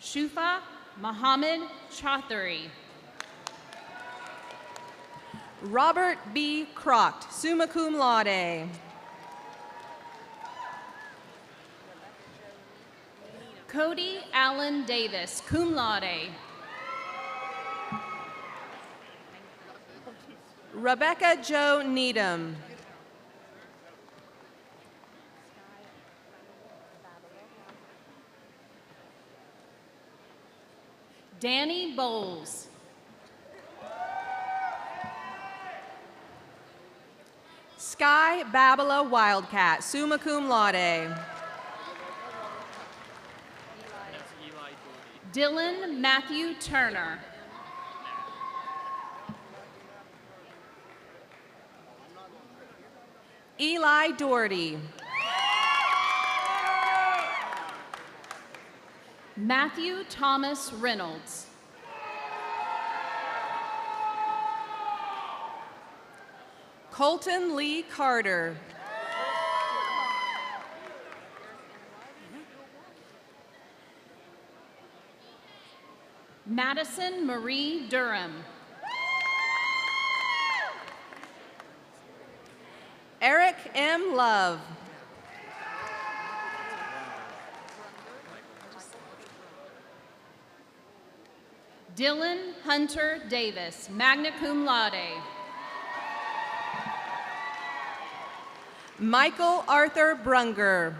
Shufa Mohammed Chaudhary. Robert B. Croct, summa cum laude. Cody Allen Davis, cum laude. Rebecca Jo Needham. Danny Bowles. Sky Babala Wildcat, summa cum laude. Dylan Matthew Turner. Eli Doherty. Matthew Thomas Reynolds. Colton Lee Carter. Madison Marie Durham. Eric M. Love. Dylan Hunter Davis, magna cum laude. Michael Arthur Brunger.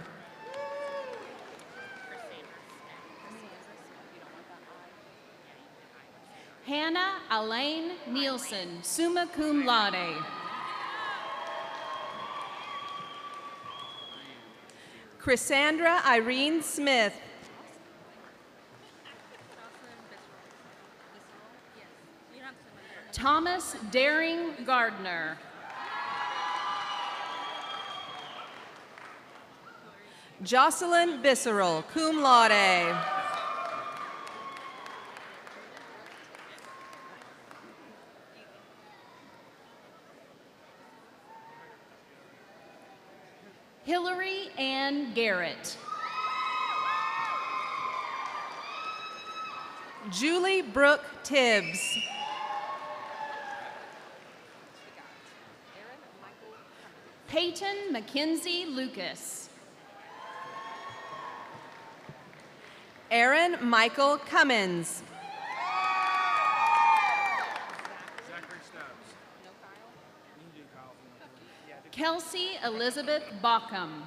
Hannah Elaine Nielsen, summa cum laude. Chrisandra Irene Smith. Thomas Daring Gardner. Jocelyn Bisserel, cum laude. Hillary Ann Garrett. Julie Brooke Tibbs. Peyton Mackenzie Lucas. Aaron Michael Cummins. Kelsey Elizabeth Bockham.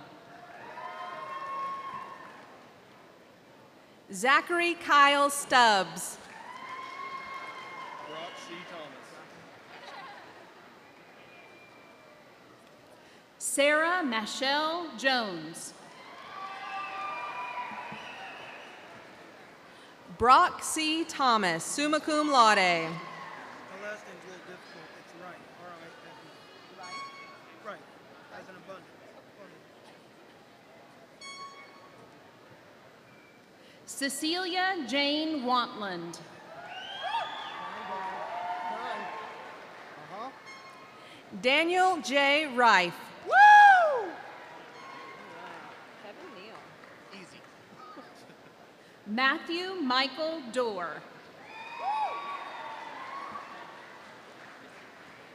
Zachary Kyle Stubbs. Sarah Machelle Jones. Brock C. Thomas, summa cum laude. The last name's a little difficult. It's right. R-I-G-H. Right. As an abundance. Cecilia Jane Wantland. Daniel J. Rife. Matthew Michael Dorr.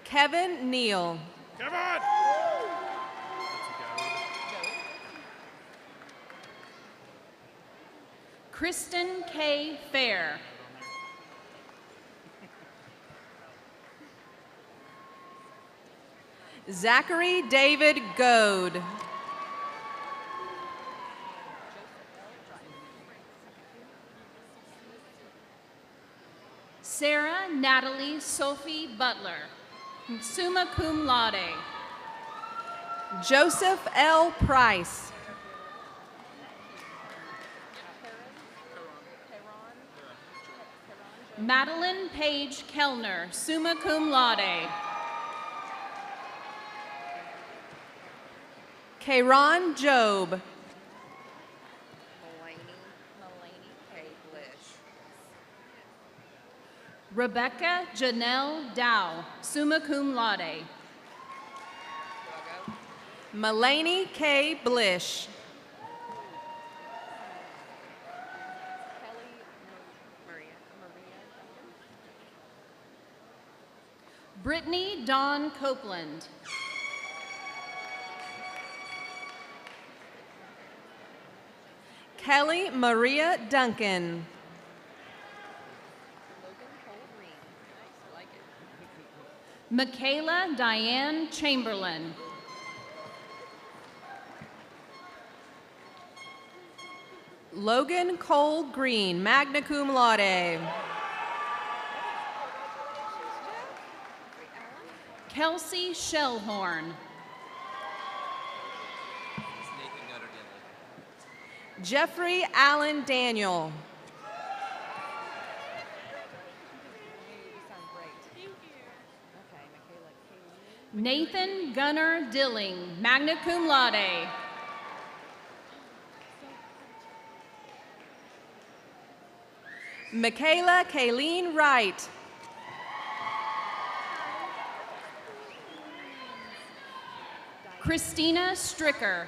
Kevin Neal. Kristen K. Fair. Zachary David Goad. Sarah Natalie Sophie Butler, summa cum laude. Joseph L. Price. Madeline Page Kellner, summa cum laude. Kayron Job. Rebecca Janelle Dow, summa cum laude. Mulaney K. Blish. Brittany Dawn Copeland. Kelly Maria Duncan. Michaela Diane Chamberlain. Logan Cole Green, magna cum laude. Kelsey Shellhorn. Jeffrey Allen Daniel. Nathan Gunnar Dilling, magna cum laude. Michaela Kayleen Wright. Christina Stricker.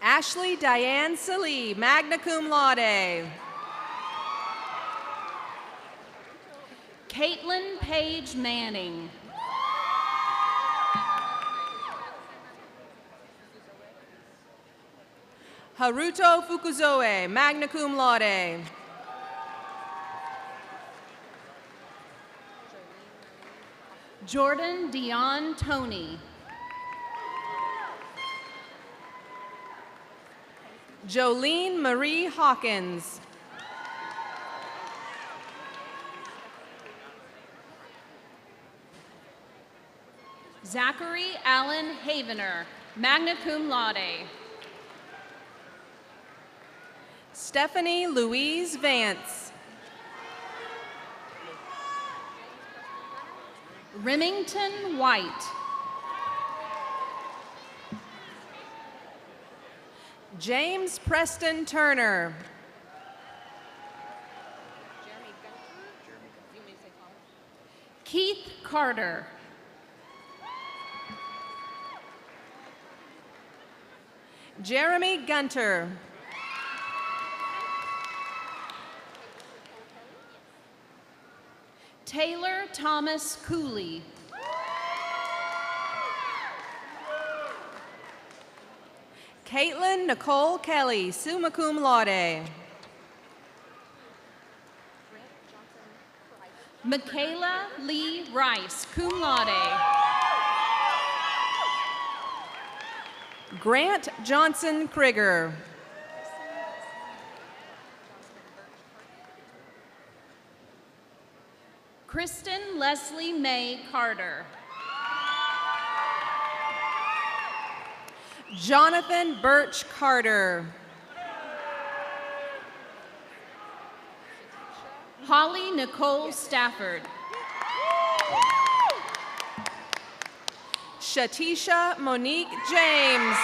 Ashley Diane Salee, magna cum laude. Caitlin Paige Manning. Haruto Fukuzoe, magna cum laude. Jordan Dion Tony. Jolene Marie Hawkins. Zachary Allen Havener, magna cum laude. Stephanie Louise Vance. Remington White. James Preston Turner. Keith Carter. Jeremy Gunter. Taylor Thomas Cooley. Caitlin Nicole Kelly, summa cum laude. Michaela Lee Rice, cum laude. Grant Johnson Krieger. Kristen Leslie May Carter. Jonathan Birch Carter. Holly Nicole Stafford. Shatisha Monique James.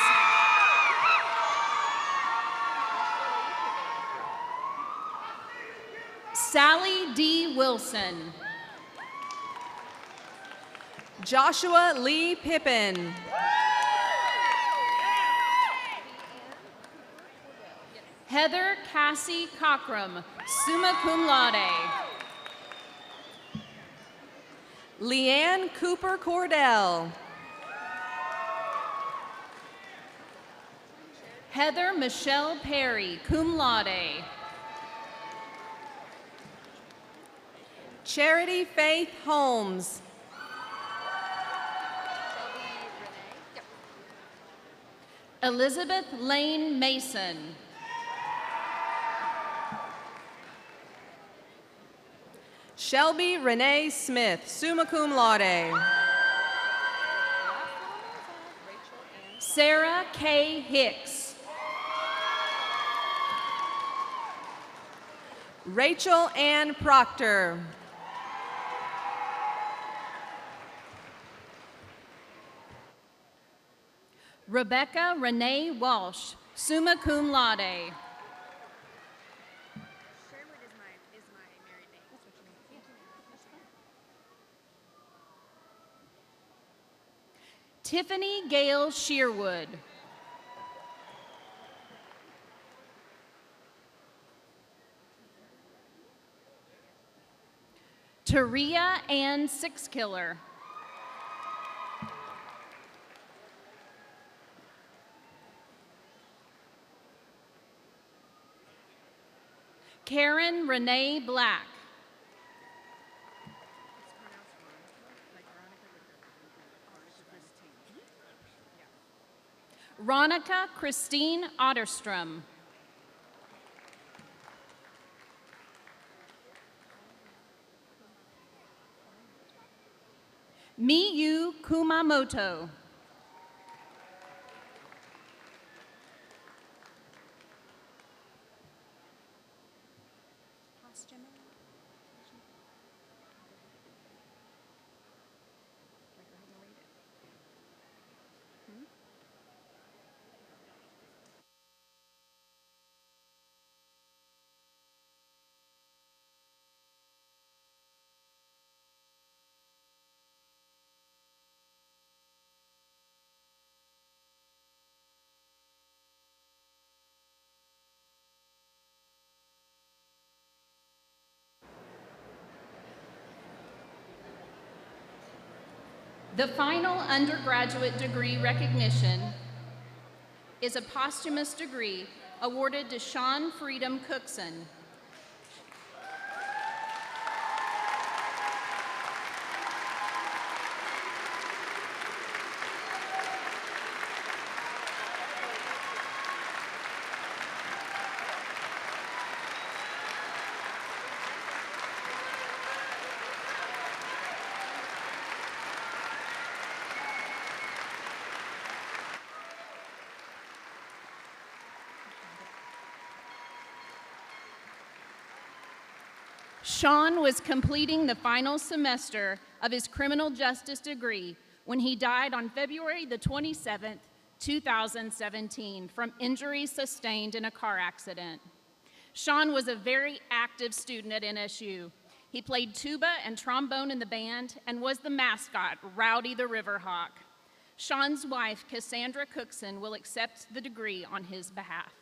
Sally D. Wilson. Joshua Lee Pippin. Heather Cassie Cockrum, summa cum laude. Leanne Cooper Cordell. Heather Michelle Perry, cum laude. Charity Faith Holmes. Elizabeth Lane Mason. Shelby Renee Smith, summa cum laude. Sarah K. Hicks. Rachel Ann Proctor. Rebecca Renee Walsh, summa cum laude. Tiffany Gale Shearwood. Taria Ann Sixkiller. Karen Renee Black. Ronica Christine Otterstrom. Miyu Kumamoto. The final undergraduate degree recognition is a posthumous degree awarded to Sean Freedom Cookson. Sean was completing the final semester of his criminal justice degree when he died on February the 27th, 2017, from injuries sustained in a car accident. Sean was a very active student at NSU. He played tuba and trombone in the band and was the mascot, Rowdy the Riverhawk. Sean's wife, Cassandra Cookson, will accept the degree on his behalf.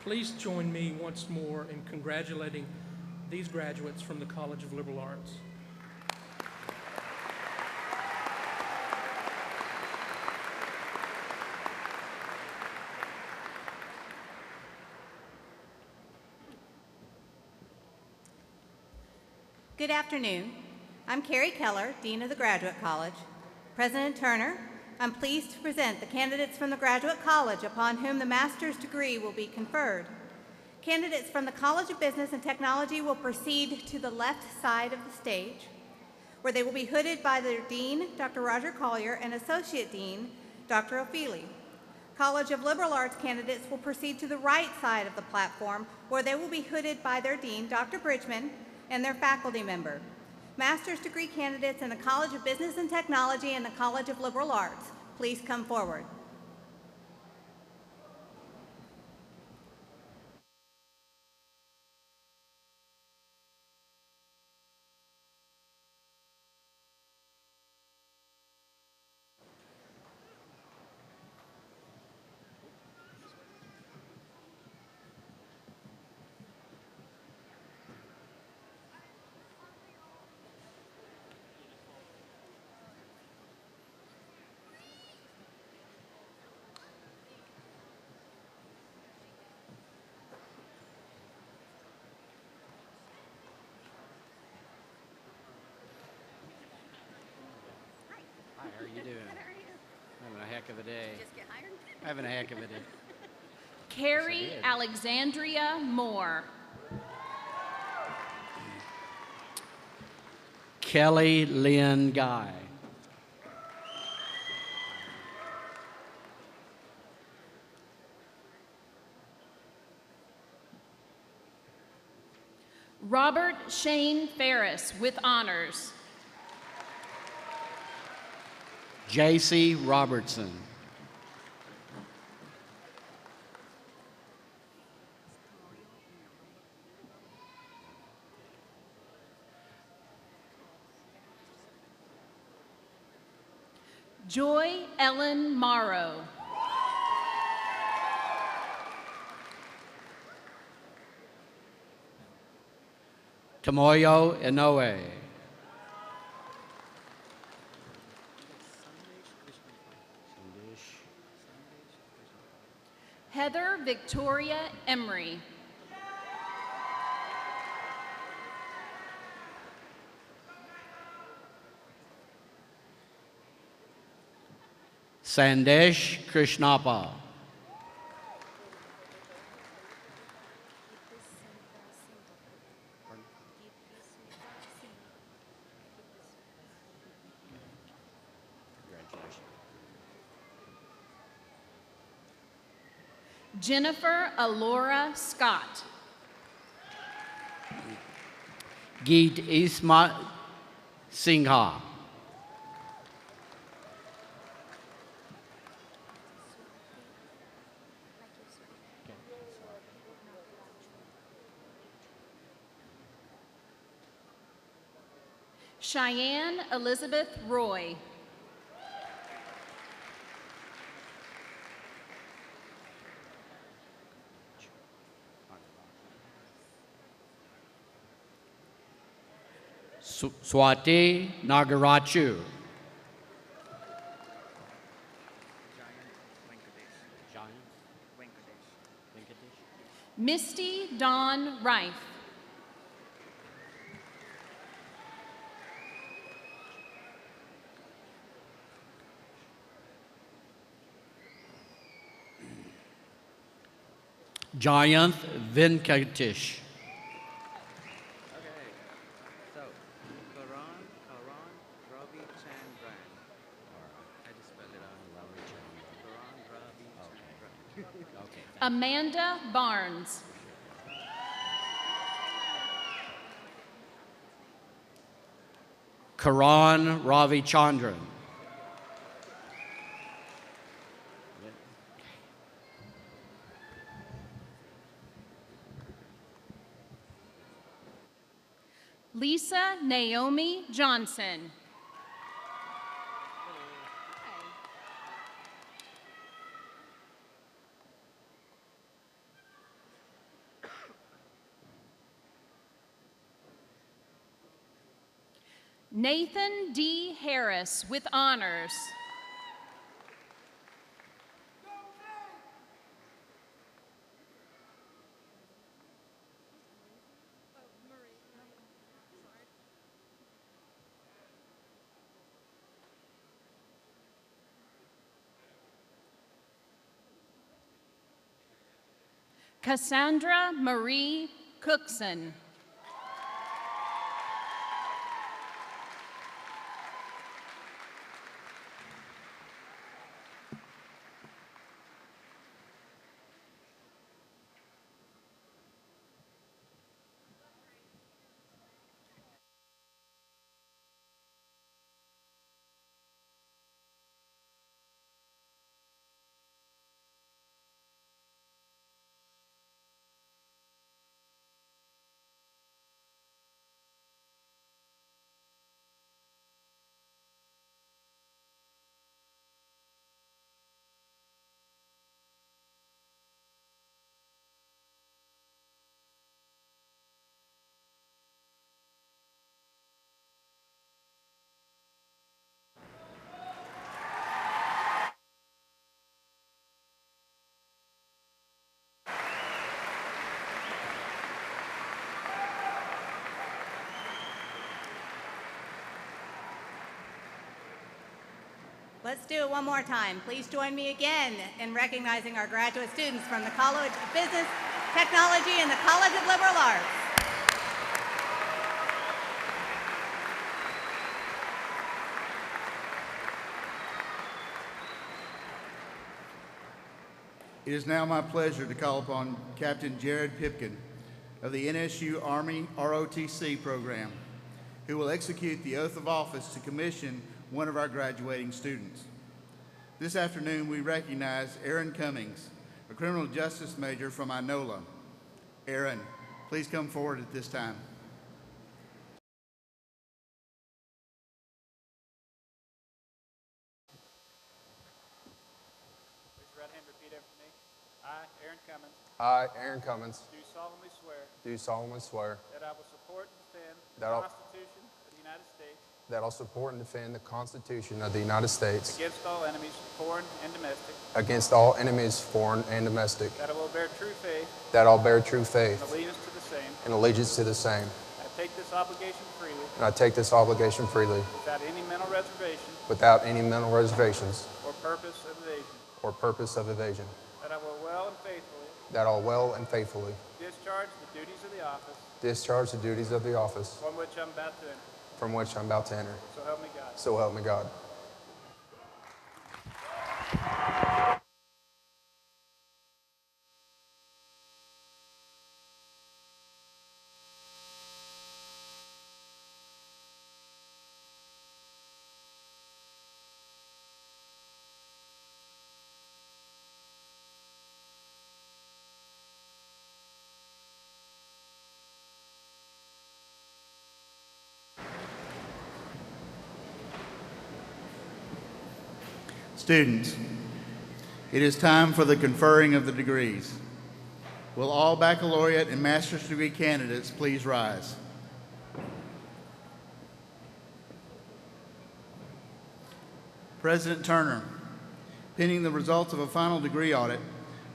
Please join me once more in congratulating these graduates from the College of Liberal Arts. Good afternoon. I'm Carrie Keller, Dean of the Graduate College. President Turner, I'm pleased to present the candidates from the Graduate College upon whom the master's degree will be conferred. Candidates from the College of Business and Technology will proceed to the left side of the stage, where they will be hooded by their Dean, Dr. Roger Collier, and Associate Dean, Dr. O'Feely. College of Liberal Arts candidates will proceed to the right side of the platform, where they will be hooded by their Dean, Dr. Bridgman, and their faculty member. Master's degree candidates in the College of Business and Technology and the College of Liberal Arts, please come forward. Hi, how are you doing? Having a heck of a day. Just get hired? Having a heck of a day. Carrie Alexandria Moore. Kelly Lynn Guy. Robert Shane Ferris with honors. J.C. Robertson. Joy Ellen Morrow. Tomoyo Inoue. Heather Victoria Emery. Sandesh Krishnappa. Jennifer Alora Scott. Geet Isma Singha. Cheyenne Elizabeth Roy. Swati Nagarachu. Misty Dawn Rife. Jayanth Venkatesh. Amanda Barnes. Karan Ravichandran. Lisa Naomi Johnson. Nathan D. Harris with honors. Cassandra Marie Cookson. Let's do it one more time. Please join me again in recognizing our graduate students from the College of Business, Technology, and the College of Liberal Arts. It is now my pleasure to call upon Captain Jared Pipkin of the NSU Army ROTC program, who will execute the oath of office to commission one of our graduating students. This afternoon, we recognize Aaron Cummings, a criminal justice major from Inola. Aaron, please come forward at this time. Raise your right hand and repeat after me. I, Aaron Cummings, I, Aaron Cummings, do solemnly swear do solemnly swear that I will support and defend the That I'll- Constitution of the United States that I'll support and defend the Constitution of the United States against all enemies, foreign and domestic, against all enemies, foreign and domestic, that I will bear true faith that I'll bear true faith and allegiance to the same. and allegiance to the same, I take this obligation freely and I take this obligation freely without any mental reservation without any mental reservations or purpose of evasion, or purpose of evasion, that I will well and faithfully that I'll well and faithfully discharge the duties of the office discharge the duties of the office from which I'm about to enter. from which I'm about to enter. So help me God. So help me God. Students, it is time for the conferring of the degrees. Will all baccalaureate and master's degree candidates please rise? President Turner, pending the results of a final degree audit,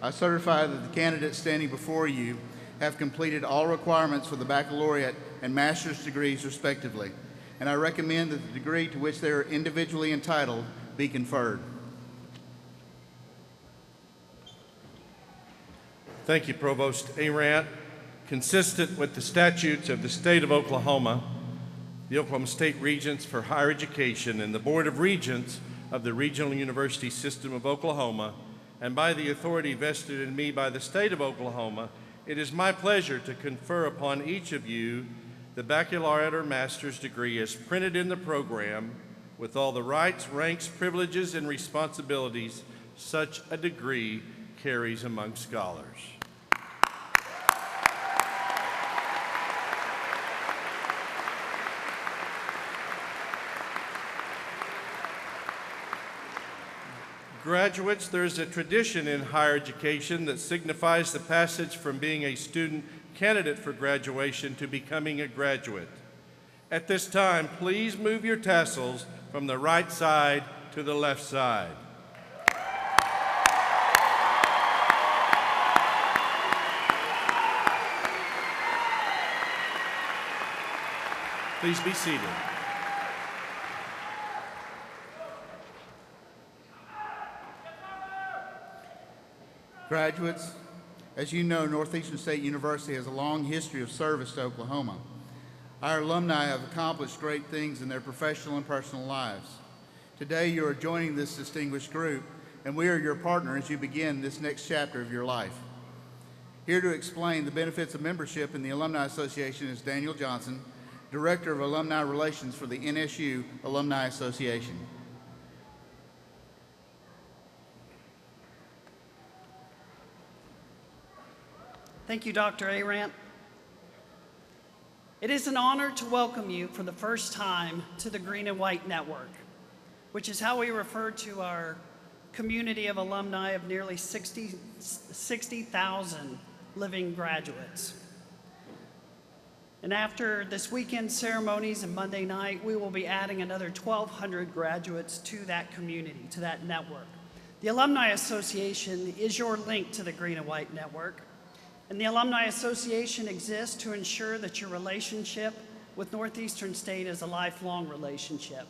I certify that the candidates standing before you have completed all requirements for the baccalaureate and master's degrees respectively, and I recommend that the degree to which they are individually entitled be conferred. Thank you, Provost Arant. Consistent with the statutes of the state of Oklahoma, the Oklahoma State Regents for Higher Education and the Board of Regents of the Regional University System of Oklahoma, and by the authority vested in me by the state of Oklahoma, it is my pleasure to confer upon each of you the baccalaureate or master's degree as printed in the program, with all the rights, ranks, privileges, and responsibilities such a degree carries among scholars. Graduates, there's a tradition in higher education that signifies the passage from being a student candidate for graduation to becoming a graduate. At this time, please move your tassels from the right side to the left side. Please be seated. Graduates, As you know, Northeastern State University has a long history of service to Oklahoma. Our alumni have accomplished great things in their professional and personal lives. Today, you are joining this distinguished group, and we are your partner as you begin this next chapter of your life. Here to explain the benefits of membership in the Alumni Association is Daniel Johnson, Director of Alumni Relations for the NSU Alumni Association. Thank you, Dr. Arant. It is an honor to welcome you for the first time to the Green and White Network, which is how we refer to our community of alumni of nearly 60,000 living graduates. And after this weekend's ceremonies and Monday night, we will be adding another 1,200 graduates to that community, to that network. The Alumni Association is your link to the Green and White Network. And the Alumni Association exists to ensure that your relationship with Northeastern State is a lifelong relationship.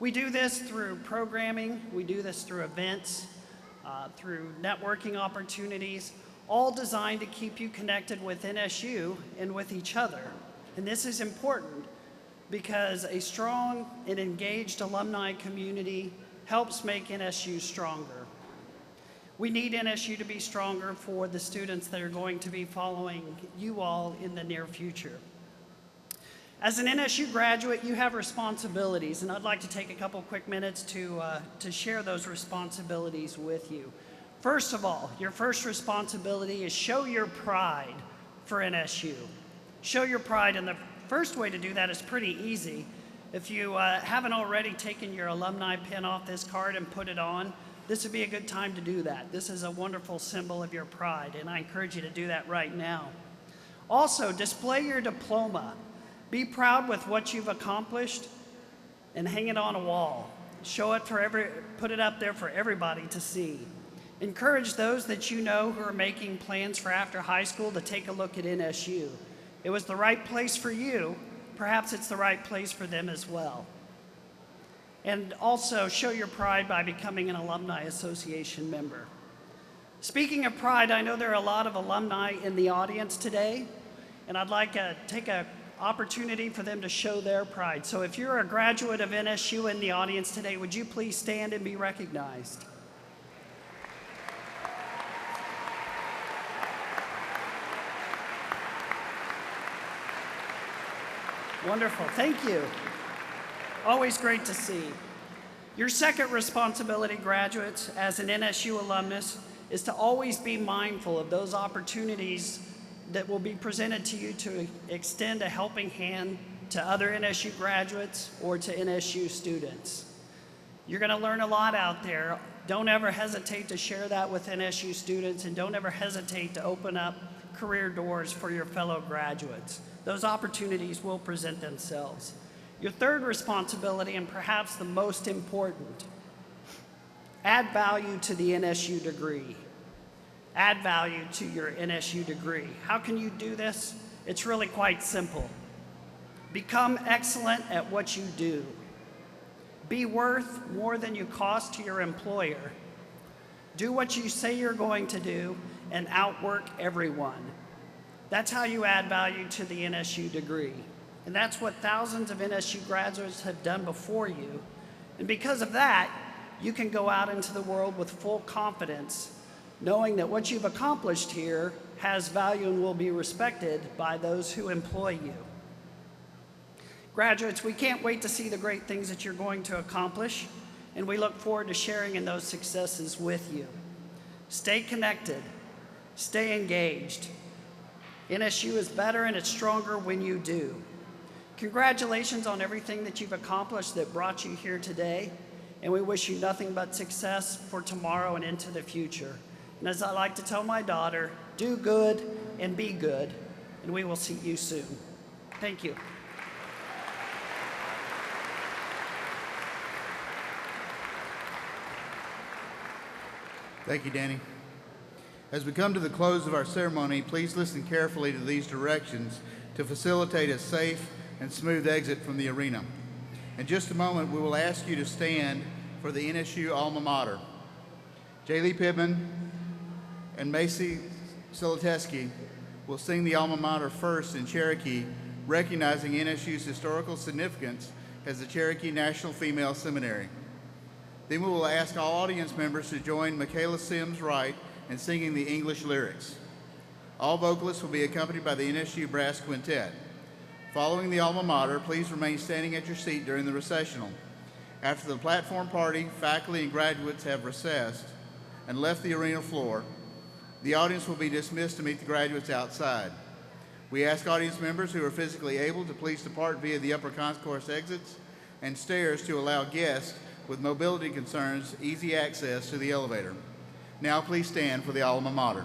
We do this through programming, we do this through events, through networking opportunities, all designed to keep you connected with NSU and with each other. And this is important because a strong and engaged alumni community helps make NSU stronger. We need NSU to be stronger for the students that are going to be following you all in the near future. As an NSU graduate, you have responsibilities, and I'd like to take a couple quick minutes to share those responsibilities with you. First of all, your first responsibility is show your pride for NSU. Show your pride, and the first way to do that is pretty easy. If you haven't already taken your alumni pin off this card and put it on, this would be a good time to do that. This is a wonderful symbol of your pride, and I encourage you to do that right now. Also, display your diploma. Be proud with what you've accomplished and hang it on a wall. Show it put it up there for everybody to see. Encourage those that you know who are making plans for after high school to take a look at NSU. It was the right place for you. Perhaps it's the right place for them as well. And also show your pride by becoming an Alumni Association member. Speaking of pride, I know there are a lot of alumni in the audience today, and I'd like to take an opportunity for them to show their pride. So if you're a graduate of NSU in the audience today, would you please stand and be recognized? Wonderful, thank you. Always great to see. Your second responsibility, graduates, as an NSU alumnus, is to always be mindful of those opportunities that will be presented to you to extend a helping hand to other NSU graduates or to NSU students. You're gonna learn a lot out there. Don't ever hesitate to share that with NSU students, and don't ever hesitate to open up career doors for your fellow graduates. Those opportunities will present themselves. Your third responsibility, and perhaps the most important, add value to the NSU degree. Add value to your NSU degree. How can you do this? It's really quite simple. Become excellent at what you do. Be worth more than you cost to your employer. Do what you say you're going to do and outwork everyone. That's how you add value to the NSU degree. And that's what thousands of NSU graduates have done before you. And because of that, you can go out into the world with full confidence, knowing that what you've accomplished here has value and will be respected by those who employ you. Graduates, we can't wait to see the great things that you're going to accomplish, and we look forward to sharing in those successes with you. Stay connected, stay engaged. NSU is better and it's stronger when you do. Congratulations on everything that you've accomplished that brought you here today, and we wish you nothing but success for tomorrow and into the future. And as I like to tell my daughter, do good and be good, and we will see you soon. Thank you. Thank you, Danny. As we come to the close of our ceremony, please listen carefully to these directions to facilitate a safe and smooth exit from the arena. In just a moment, we will ask you to stand for the Nsu Alma Mater. Jaylee Pittman and Macy Silateski will sing the alma mater first in Cherokee, recognizing NSU's historical significance as the Cherokee National Female Seminary. Then we will ask all audience members to join Michaela Sims Wright in singing the English lyrics. All vocalists will be accompanied by the NSU Brass Quintet. Following the alma mater, please remain standing at your seat during the recessional. After the platform party, faculty and graduates have recessed and left the arena floor, the audience will be dismissed to meet the graduates outside. We ask audience members who are physically able to please depart via the upper concourse exits and stairs to allow guests with mobility concerns easy access to the elevator. Now please stand for the alma mater.